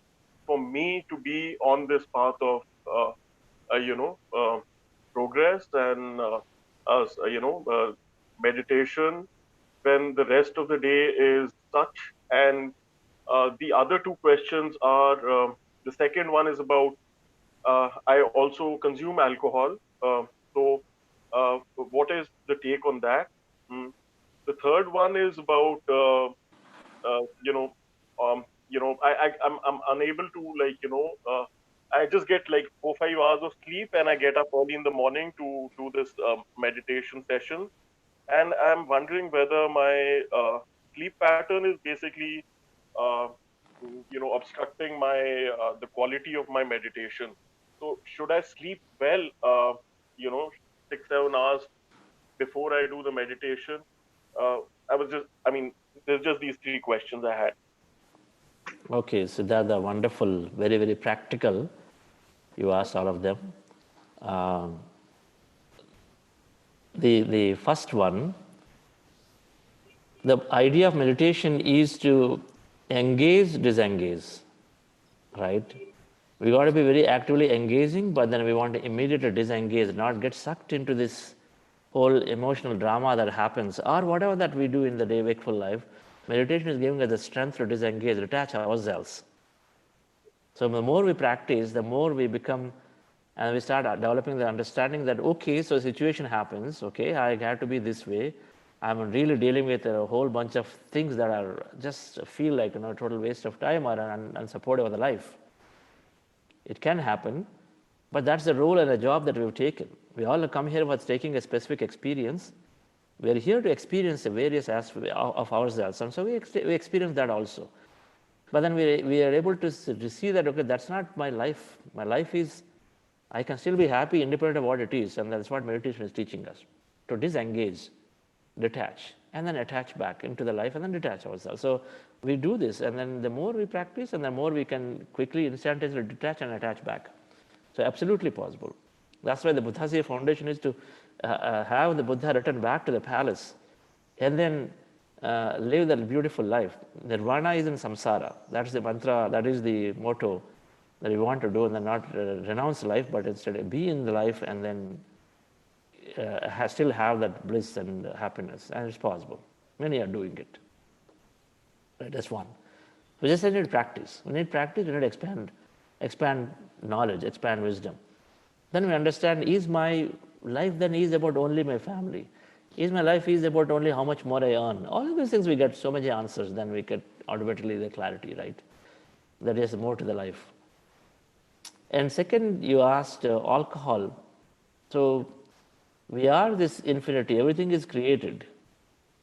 for me to be on this path of uh, uh, you know uh, progress and meditation when the rest of the day is such? And the other two questions are, the second one is about, I also consume alcohol. So, what is the take on that? Mm. The third one is about, uh, you know, I'm unable to, I just get like 4 5 hours of sleep, and I get up early in the morning to do this meditation session. And I'm wondering whether my sleep pattern is basically, uh, obstructing my the quality of my meditation. So should I sleep well, you know, 6 7 hours before I do the meditation? I mean, there's just these three questions I had. Okay, so that's a wonderful, very, very practical. You asked all of them. Um, the first one, the idea of meditation is to engage, disengage, right? We got to be very actively engaging, but then we want to immediately disengage, not get sucked into this whole emotional drama that happens, or whatever that we do in the day wakeful life. Meditation is giving us the strength to disengage, detach ourselves. So the more we practice, the more we become, and we start developing the understanding that, okay, so a situation happens, okay, I have to be this way. I'm really dealing with a whole bunch of things that are just feel like a total waste of time or unsupportive of the life. It can happen, but that's the role and the job that we've taken. We all come here with taking a specific experience. We are here to experience the various aspects of ourselves, and so we experience that also. But then we are able to see that, okay, that's not my life. My life is, I can still be happy independent of what it is, and that's what meditation is teaching us. To disengage, detach, and then attach back into the life, and then detach ourselves. So we do this, and then the more we practice, and the more we can quickly, instantaneously detach and attach back. So absolutely possible. That's why the Buddhist foundation is to have the Buddha return back to the palace, and then live that beautiful life. Nirvana is in samsara. That's the mantra, that is the motto that we want to do, and then not renounce life, but instead be in the life and then still have that bliss and happiness. And it's possible. Many are doing it. Right, that's one. We just need practice. We need practice, we need to expand knowledge, expand wisdom. Then we understand, is my life then is about only my family? Is my life is about only how much more I earn? All of these things we get so many answers, then we get automatically the clarity, right? There is more to the life. And second, you asked alcohol. So we are this infinity, everything is created.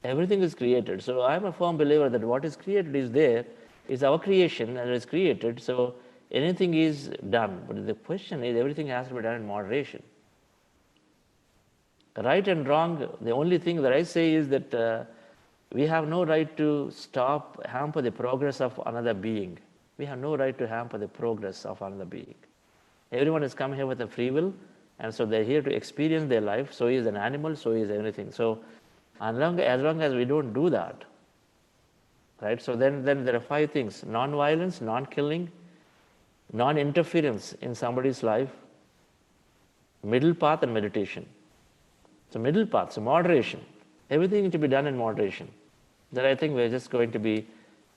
Everything is created. So I'm a firm believer that what is created is there, is our creation and is created. So anything is done. But the question is, everything has to be done in moderation. Right and wrong, the only thing that I say is that we have no right to stop, hamper the progress of another being. We have no right to hamper the progress of another being. Everyone has come here with a free will, and so they're here to experience their life. So is an animal, so is everything. So as long as we don't do that, right? So then there are 5 things: non-violence, non-killing, non-interference in somebody's life, middle path, and meditation. So middle path, so moderation. Everything to be done in moderation. Then I think we're just going to be,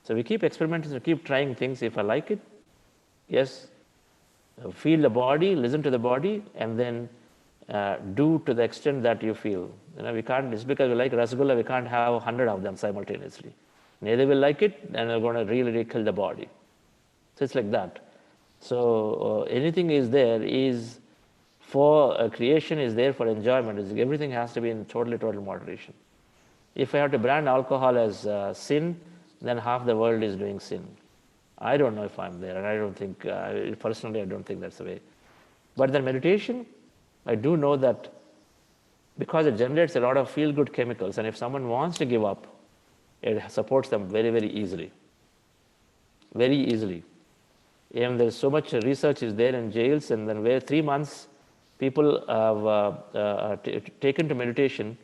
so we keep experimenting, we keep trying things. If I like it, yes, feel the body, listen to the body, and then do to the extent that you feel. We can't, just because we like rasgulla, we can't have 100 of them simultaneously. Neither will like it, and we're going to really kill the body. So it's like that. So anything is there is for creation, is there for enjoyment. Everything has to be in total moderation. If I have to brand alcohol as sin, then half the world is doing sin. I don't know if I'm there, and I don't think, personally, I don't think that's the way. But then meditation, I do know that because it generates a lot of feel-good chemicals, and if someone wants to give up, it supports them very, very easily. Very easily. And there's so much research is there in jails, and then where 3 months people have taken to meditation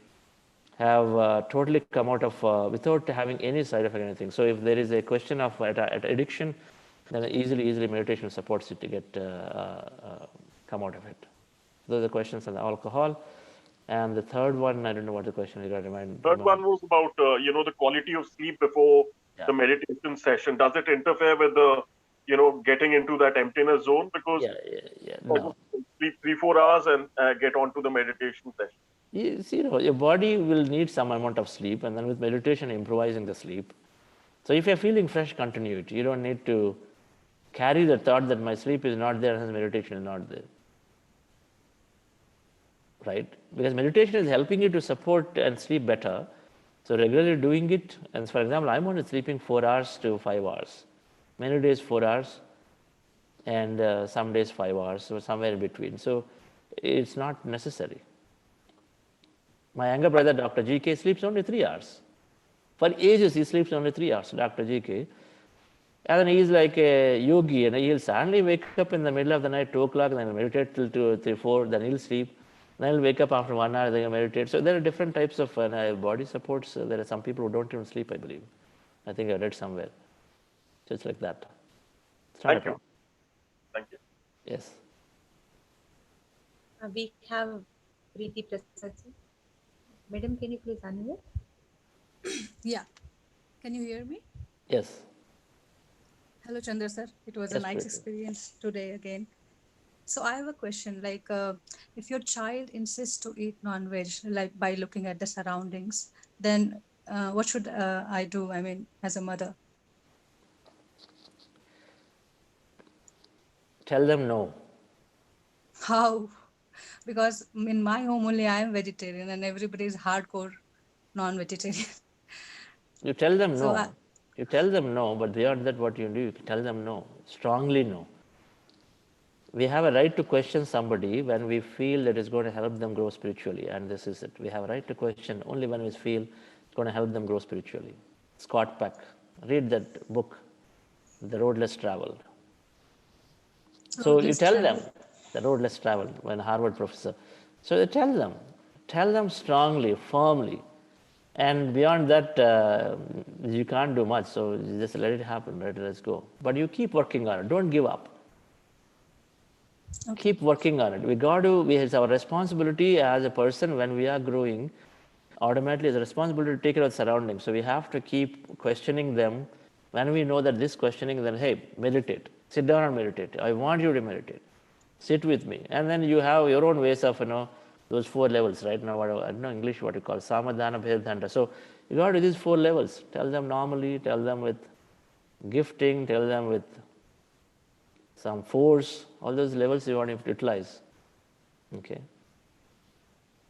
have totally come out of without having any side effect or anything. So if there is a question of addiction, then easily meditation supports it to get come out of it. Those are the questions on the alcohol. And the third one, I don't know what the question is. Third one was about the quality of sleep before the meditation session. Does it interfere with the getting into that emptiness zone? Because no. Sleep 3-4 hours and get on to the meditation session. You see, your body will need some amount of sleep, and then with meditation, improvising the sleep. So if you're feeling fresh, continue it. You don't need to carry the thought that my sleep is not there and meditation is not there. Right? Because meditation is helping you to support and sleep better. So regularly doing it, and for example, I'm only sleeping 4 hours to 5 hours. Many days 4 hours, and some days 5 hours, so somewhere in between. So it's not necessary. My younger brother, Dr. GK, sleeps only 3 hours. For ages, he sleeps only 3 hours, Dr. GK. And then he's like a yogi, and he'll suddenly wake up in the middle of the night, 2 o'clock, and then meditate till 2, 3, 4, then he'll sleep. Then he'll wake up after 1 hour, then he'll meditate. So there are different types of body supports. There are some people who don't even sleep, I believe. I think I read somewhere. So it's like that. It's not a problem. Thank you. Yes. We have Preeti Prasad. Madam, can you please unmute? Yeah. Can you hear me? Yes. Hello, Chandra sir. It was a nice experience today again. So I have a question, like if your child insists to eat non-veg, like by looking at the surroundings, then what should I do, I mean, as a mother? Tell them no. How? Because in my home only I am vegetarian and everybody is hardcore non-vegetarian. You tell them no. You tell them no, but beyond that, what you do, you tell them no. Strongly no. We have a right to question somebody when we feel that it's going to help them grow spiritually, and this is it. We have a right to question only when we feel it's going to help them grow spiritually. Scott Peck, read that book, The Road Less Traveled. So you tell them, The Road Less Traveled, when Harvard professor. So you tell them strongly, firmly, and beyond that, you can't do much. So you just let it happen, right? Let's go. But you keep working on it. Don't give up. Okay. Keep working on it. It's our responsibility as a person when we are growing, automatically it's a responsibility to take care of the surroundings. So we have to keep questioning them. When we know that this questioning, then hey, meditate. Sit down and meditate. I want you to meditate. Sit with me. And then you have your own ways of, those 4 levels, right? Now, I don't know English what you call samadhana, bhedanta. So you got to do these 4 levels. Tell them normally, tell them with gifting, tell them with some force, all those levels you want to utilize. Okay.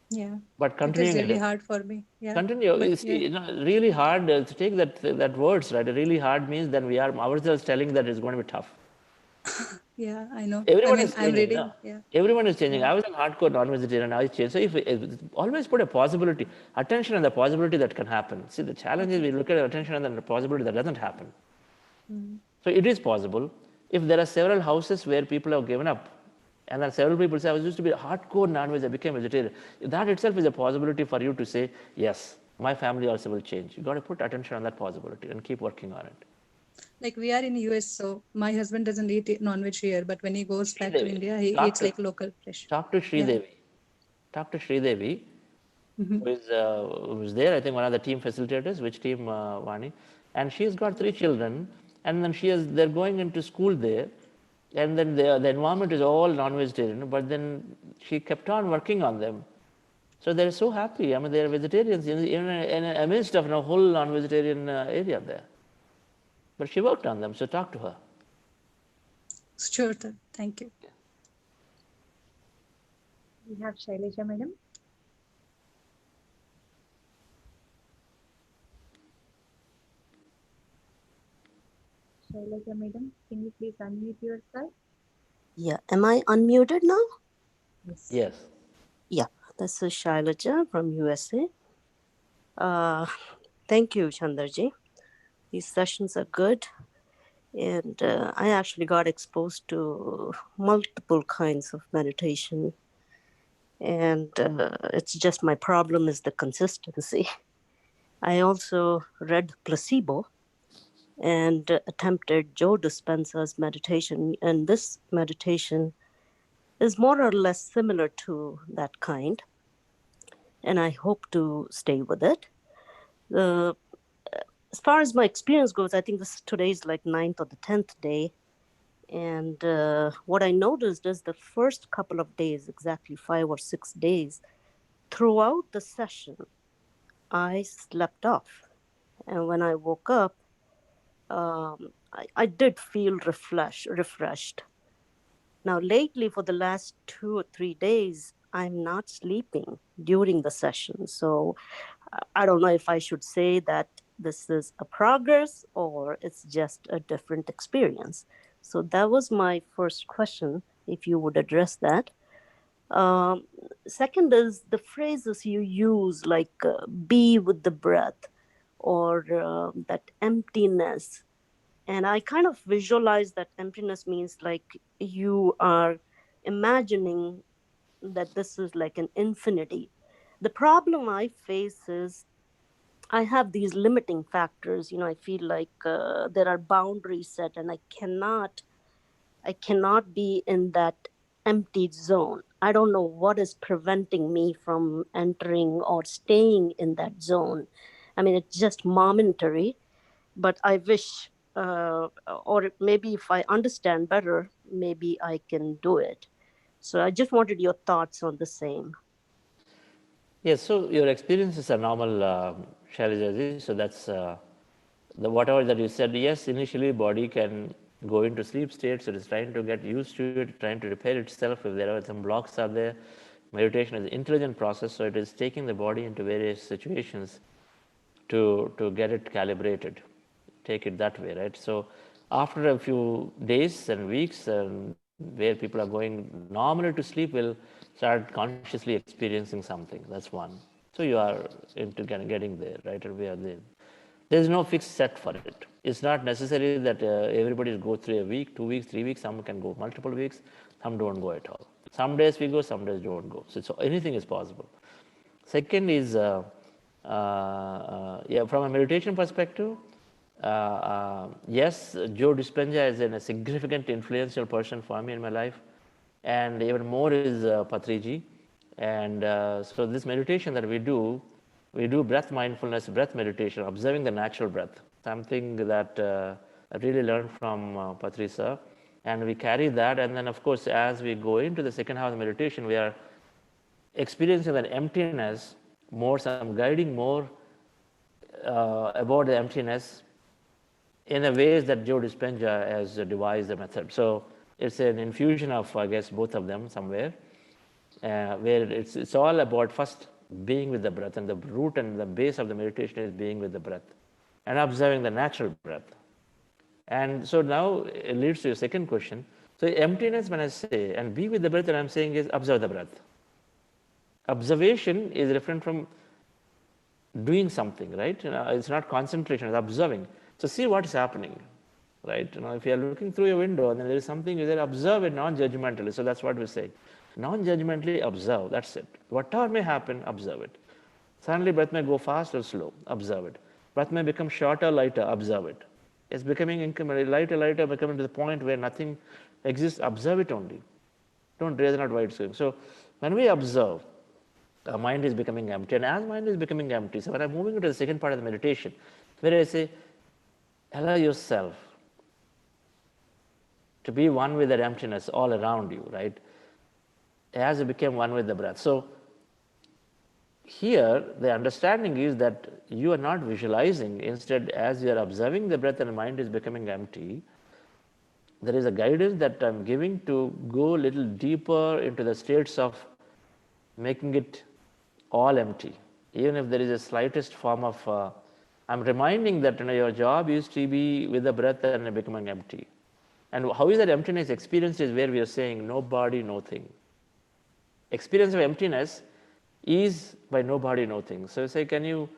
Yeah. But continue. It is really hard for me. Yeah. Continue. But, you see, really hard to take that words, right? Really hard means that we are ourselves telling that it's going to be tough. Yeah, I know. Everyone is changing. I'm reading. Yeah. Everyone is changing. Yeah. I was a hardcore non-vegetarian. I changed. So if always put a possibility, attention on the possibility that can happen. See, the challenge is we look at attention on the possibility that doesn't happen. Mm. So it is possible. If there are several houses where people have given up, and then several people say, I was used to be a hardcore non-veg, I became vegetarian. That itself is a possibility for you to say, yes, my family also will change. You got to put attention on that possibility and keep working on it. Like we are in US, so my husband doesn't eat non-veg here, but when he goes back to India, he eats like local fish. Talk to Sridevi. Talk to Sridevi, who's there, I think one of the team facilitators. Which team, Vani? And she's got 3 children, and then they're going into school there, and then the environment is all non-vegetarian, but then she kept on working on them. So they're so happy. I mean, they're vegetarians in the midst of a whole non-vegetarian area there. But she worked on them, so talk to her. Sure, sir. Thank you. We have Shailaja madam. Shailaja madam, can you please unmute yourself? Yeah, am I unmuted now? Yes. Yes. Yeah, this is Shailaja from USA. Thank you, Chandraji. These sessions are good. And I actually got exposed to multiple kinds of meditation. And it's just my problem is the consistency. I also read Placebo and attempted Joe Dispenza's meditation. And this meditation is more or less similar to that kind. And I hope to stay with it. As far as my experience goes, I think today is like 9th or the 10th day. And what I noticed is the first couple of days, exactly 5 or 6 days, throughout the session, I slept off. And when I woke up, I did feel refreshed. Now, lately, for the last 2 or 3 days, I'm not sleeping during the session. So I don't know if I should say that this is a progress or it's just a different experience. So that was my first question, if you would address that. Second is the phrases you use, like be with the breath or that emptiness. And I kind of visualize that emptiness means like you are imagining that this is like an infinity. The problem I face is I have these limiting factors. I feel like there are boundaries set, and I cannot be in that empty zone. I don't know what is preventing me from entering or staying in that zone. I mean, it's just momentary, but I wish, or maybe if I understand better, maybe I can do it. So I just wanted your thoughts on the same. Yes, so your experiences are normal, Shailajaji. So that's whatever that you said. Yes, initially body can go into sleep state, so it's trying to get used to it, trying to repair itself. If there are some blocks are there, meditation is an intelligent process, so it is taking the body into various situations to get it calibrated, take it that way, right? So after a few days and weeks, where people are going normally to sleep, will start consciously experiencing something. That's one. So you are into getting there, right? And we are there. There's no fixed set for it. It's not necessary that everybody go through a week, 2 weeks, 3 weeks. Some can go multiple weeks. Some don't go at all. Some days we go, some days don't go. So anything is possible. Second is, from a meditation perspective, yes, Joe Dispenza is a significant influential person for me in my life, and even more is Patriji. And so this meditation that we do breath mindfulness, breath meditation, observing the natural breath, something that I really learned from Patricia. And we carry that, and then of course, as we go into the second half of the meditation, we are experiencing that emptiness more, some guiding more about the emptiness in the ways that Joe Dispenza has devised the method. So it's an infusion of, I guess, both of them somewhere, where it's all about first being with the breath, and the root and the base of the meditation is being with the breath and observing the natural breath. And so now it leads to your second question. So emptiness, when I say, and be with the breath, that I'm saying is observe the breath. Observation is different from doing something, right? It's not concentration, it's observing. So see what is happening. right? If you are looking through your window and then there is something, you say, observe it non-judgmentally. So that's what we say. Non-judgmentally observe, that's it. Whatever may happen, observe it. Suddenly breath may go fast or slow, observe it. Breath may become shorter, lighter, observe it. It's becoming incrementally lighter, becoming to the point where nothing exists, observe it only. Don't reason out why it's going. So when we observe, our mind is becoming empty. And as mind is becoming empty, so when I'm moving into the second part of the meditation, where I say, allow yourself to be one with that emptiness all around you, right? As you become one with the breath. So here, the understanding is that you are not visualizing. Instead, as you are observing the breath and the mind is becoming empty, there is a guidance that I'm giving to go a little deeper into the states of making it all empty. Even if there is a slightest form of, I'm reminding that your job is to be with the breath and becoming empty. And how is that emptiness experienced is where we are saying no body, no thing. Experience of emptiness is by no body, no thing. So say, can you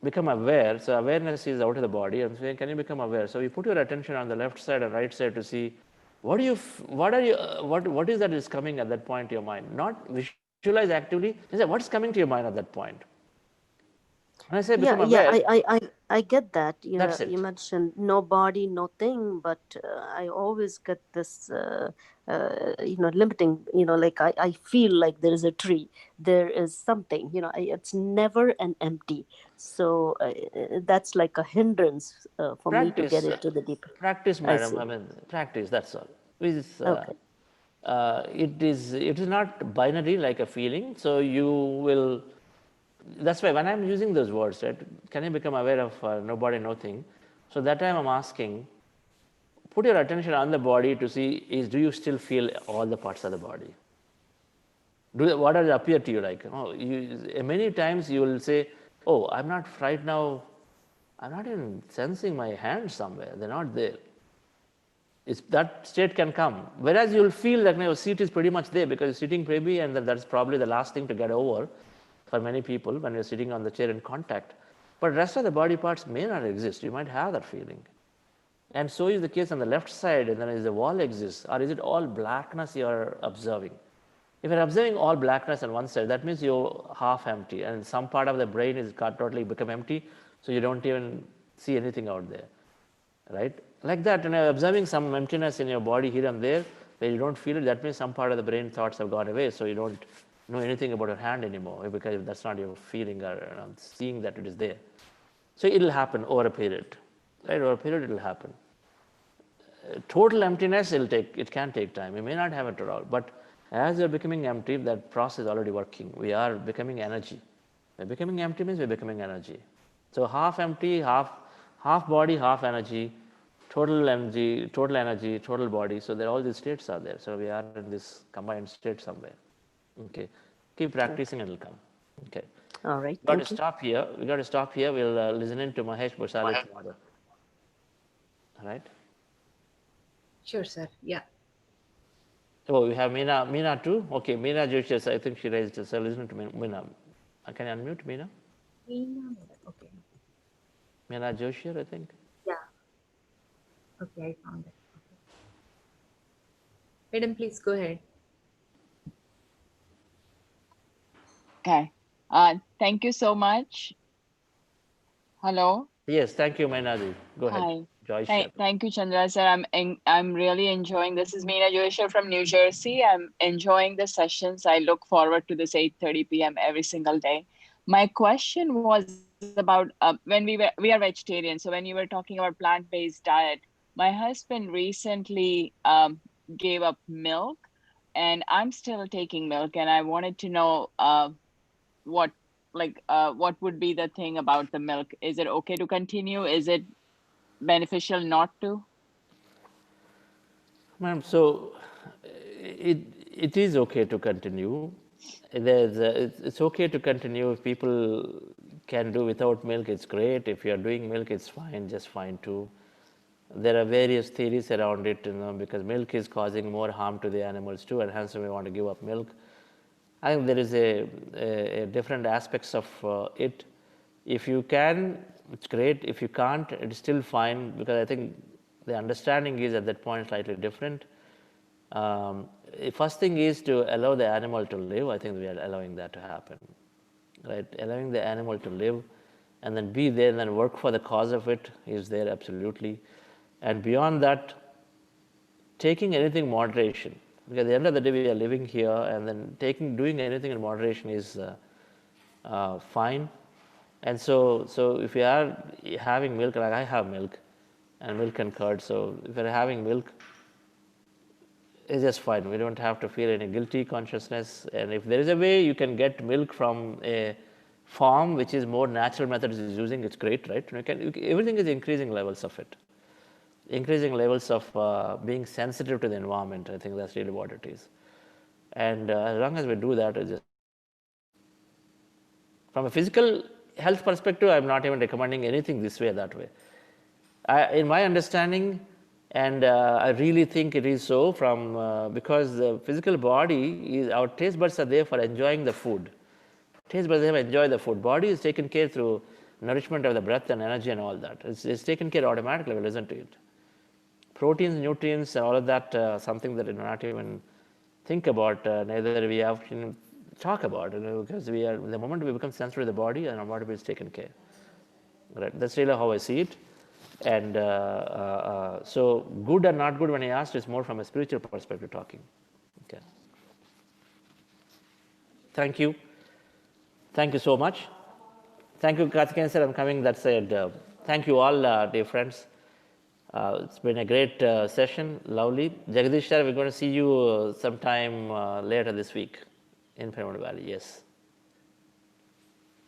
become aware? So awareness is out of the body. I'm saying, can you become aware? So you put your attention on the left side and right side to see what is that is coming at that point to your mind. Not visualize actively. Say, what's coming to your mind at that point? When I say become aware, I get that. That's it. You mentioned no body, no thing, but I always get this, limiting. Like I feel like there is a tree, there is something. It's never an empty. So that's like a hindrance for me to get Practice, into the deeper. practice, I madam. see. I mean, practice. That's all. Is Okay. it is not binary like a feeling. So you will. That's why when I'm using those words, right? Can you become aware of no body, no thing? So that time I'm asking, put your attention on the body to see do you still feel all the parts of the body? What does it appear to you like? Many times you will say, oh, I'm not right now. I'm not even sensing my hands somewhere. They're not there. That state can come. Whereas you'll feel that your seat is pretty much there because you're sitting maybe, and that's probably the last thing to get over for many people when you're sitting on the chair in contact. But the rest of the body parts may not exist. You might have that feeling. And so is the case on the left side, and then is the wall exists, or is it all blackness you're observing? If you're observing all blackness on one side, that means you're half empty, and some part of the brain is totally become empty, so you don't even see anything out there, right? Like that, observing some emptiness in your body here and there, where you don't feel it, that means some part of the brain thoughts have gone away, so you don't know anything about your hand anymore, because that's not your feeling or seeing that it is there. So it'll happen over a period, right? Over a period, it'll happen. Total emptiness, it can take time. You may not have it at all, but as you're becoming empty, that process is already working. We are becoming energy. We're becoming empty means we're becoming energy. So half empty, half body, half energy, total energy, total body. So all these states are there. So we are in this combined state somewhere. Okay. Keep practicing and it'll come. Okay. All right. We got to stop here. We'll listen in to Mahesh Bosale tomorrow. All right. Sure, sir. Yeah. Oh, we have Meena too? Okay, Meena Joshi, I think she raised us. So listen to Meena. Can you unmute Meena? Okay. Meena Joshi, I think. Yeah. Okay, I found it. Okay. Madam, please go ahead. Okay. Thank you so much. Hello. Yes, thank you, Meena. Go ahead. Hi. Joyce. Thank you, Chandra sir. I'm really enjoying. This is Meena Joyce from New Jersey. I'm enjoying the sessions. I look forward to this 8:30 p.m. every single day. My question was about when we are vegetarian. So when you were talking about plant-based diet, my husband recently gave up milk, and I'm still taking milk, and I wanted to know what would be the thing about the milk? Is it okay to continue? Is it beneficial not to? Ma'am, so it is okay to continue. It's okay to continue. If people can do without milk, it's great. If you're doing milk, it's fine, just fine too. There are various theories around it, because milk is causing more harm to the animals too, and hence we want to give up milk. I think there is a different aspects of it. If you can, it's great. If you can't, it's still fine, because I think The understanding is at that point slightly different. First thing is to allow the animal to live. I think we are allowing that to happen, right? Allowing the animal to live and then be there and then work for the cause of it is there absolutely. And beyond that, taking anything moderation, because at the end of the day we are living here, and then doing anything in moderation is fine. And so if you are having milk, like I have milk and curd, so if you're having milk, it's just fine. We don't have to feel any guilty consciousness. And if there is a way you can get milk from a farm which is more natural methods is using, it's great, right? Everything is increasing levels of it. Increasing levels of being sensitive to the environment. I think that's really what it is. And as long as we do that, it's just from a physical health perspective, I'm not even recommending anything this way or that way. In my understanding, and I really think it is so because the physical body is, our taste buds are there for enjoying the food. Taste buds enjoy the food. Body is taken care through nourishment of the breath and energy and all that. It's taken care automatically. We listen to it. Proteins, nutrients, all of that, something that we not even think about, neither we have talk about, because the moment we become sensitive to the body, and our body is taken care. Right? That's really how I see it. And so good or not good, when I asked, is more from a spiritual perspective talking. Okay. Thank you. Thank you so much. Thank you, Karthikeyan sir. I'm coming. That said, thank you all, dear friends. It's been a great session. Lovely. Jagadish sir, we're going to see you sometime later this week in Pyramid Valley. Yes.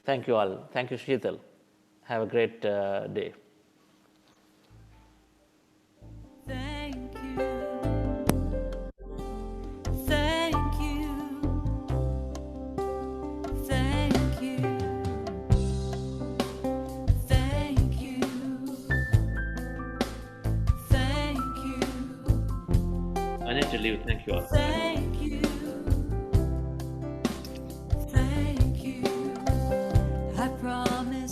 Thank you all. Thank you, Sheetal. Have a great day. Thank you. Thank you. Thank you. Thank you. Thank you. I need to leave. Thank you all. Thank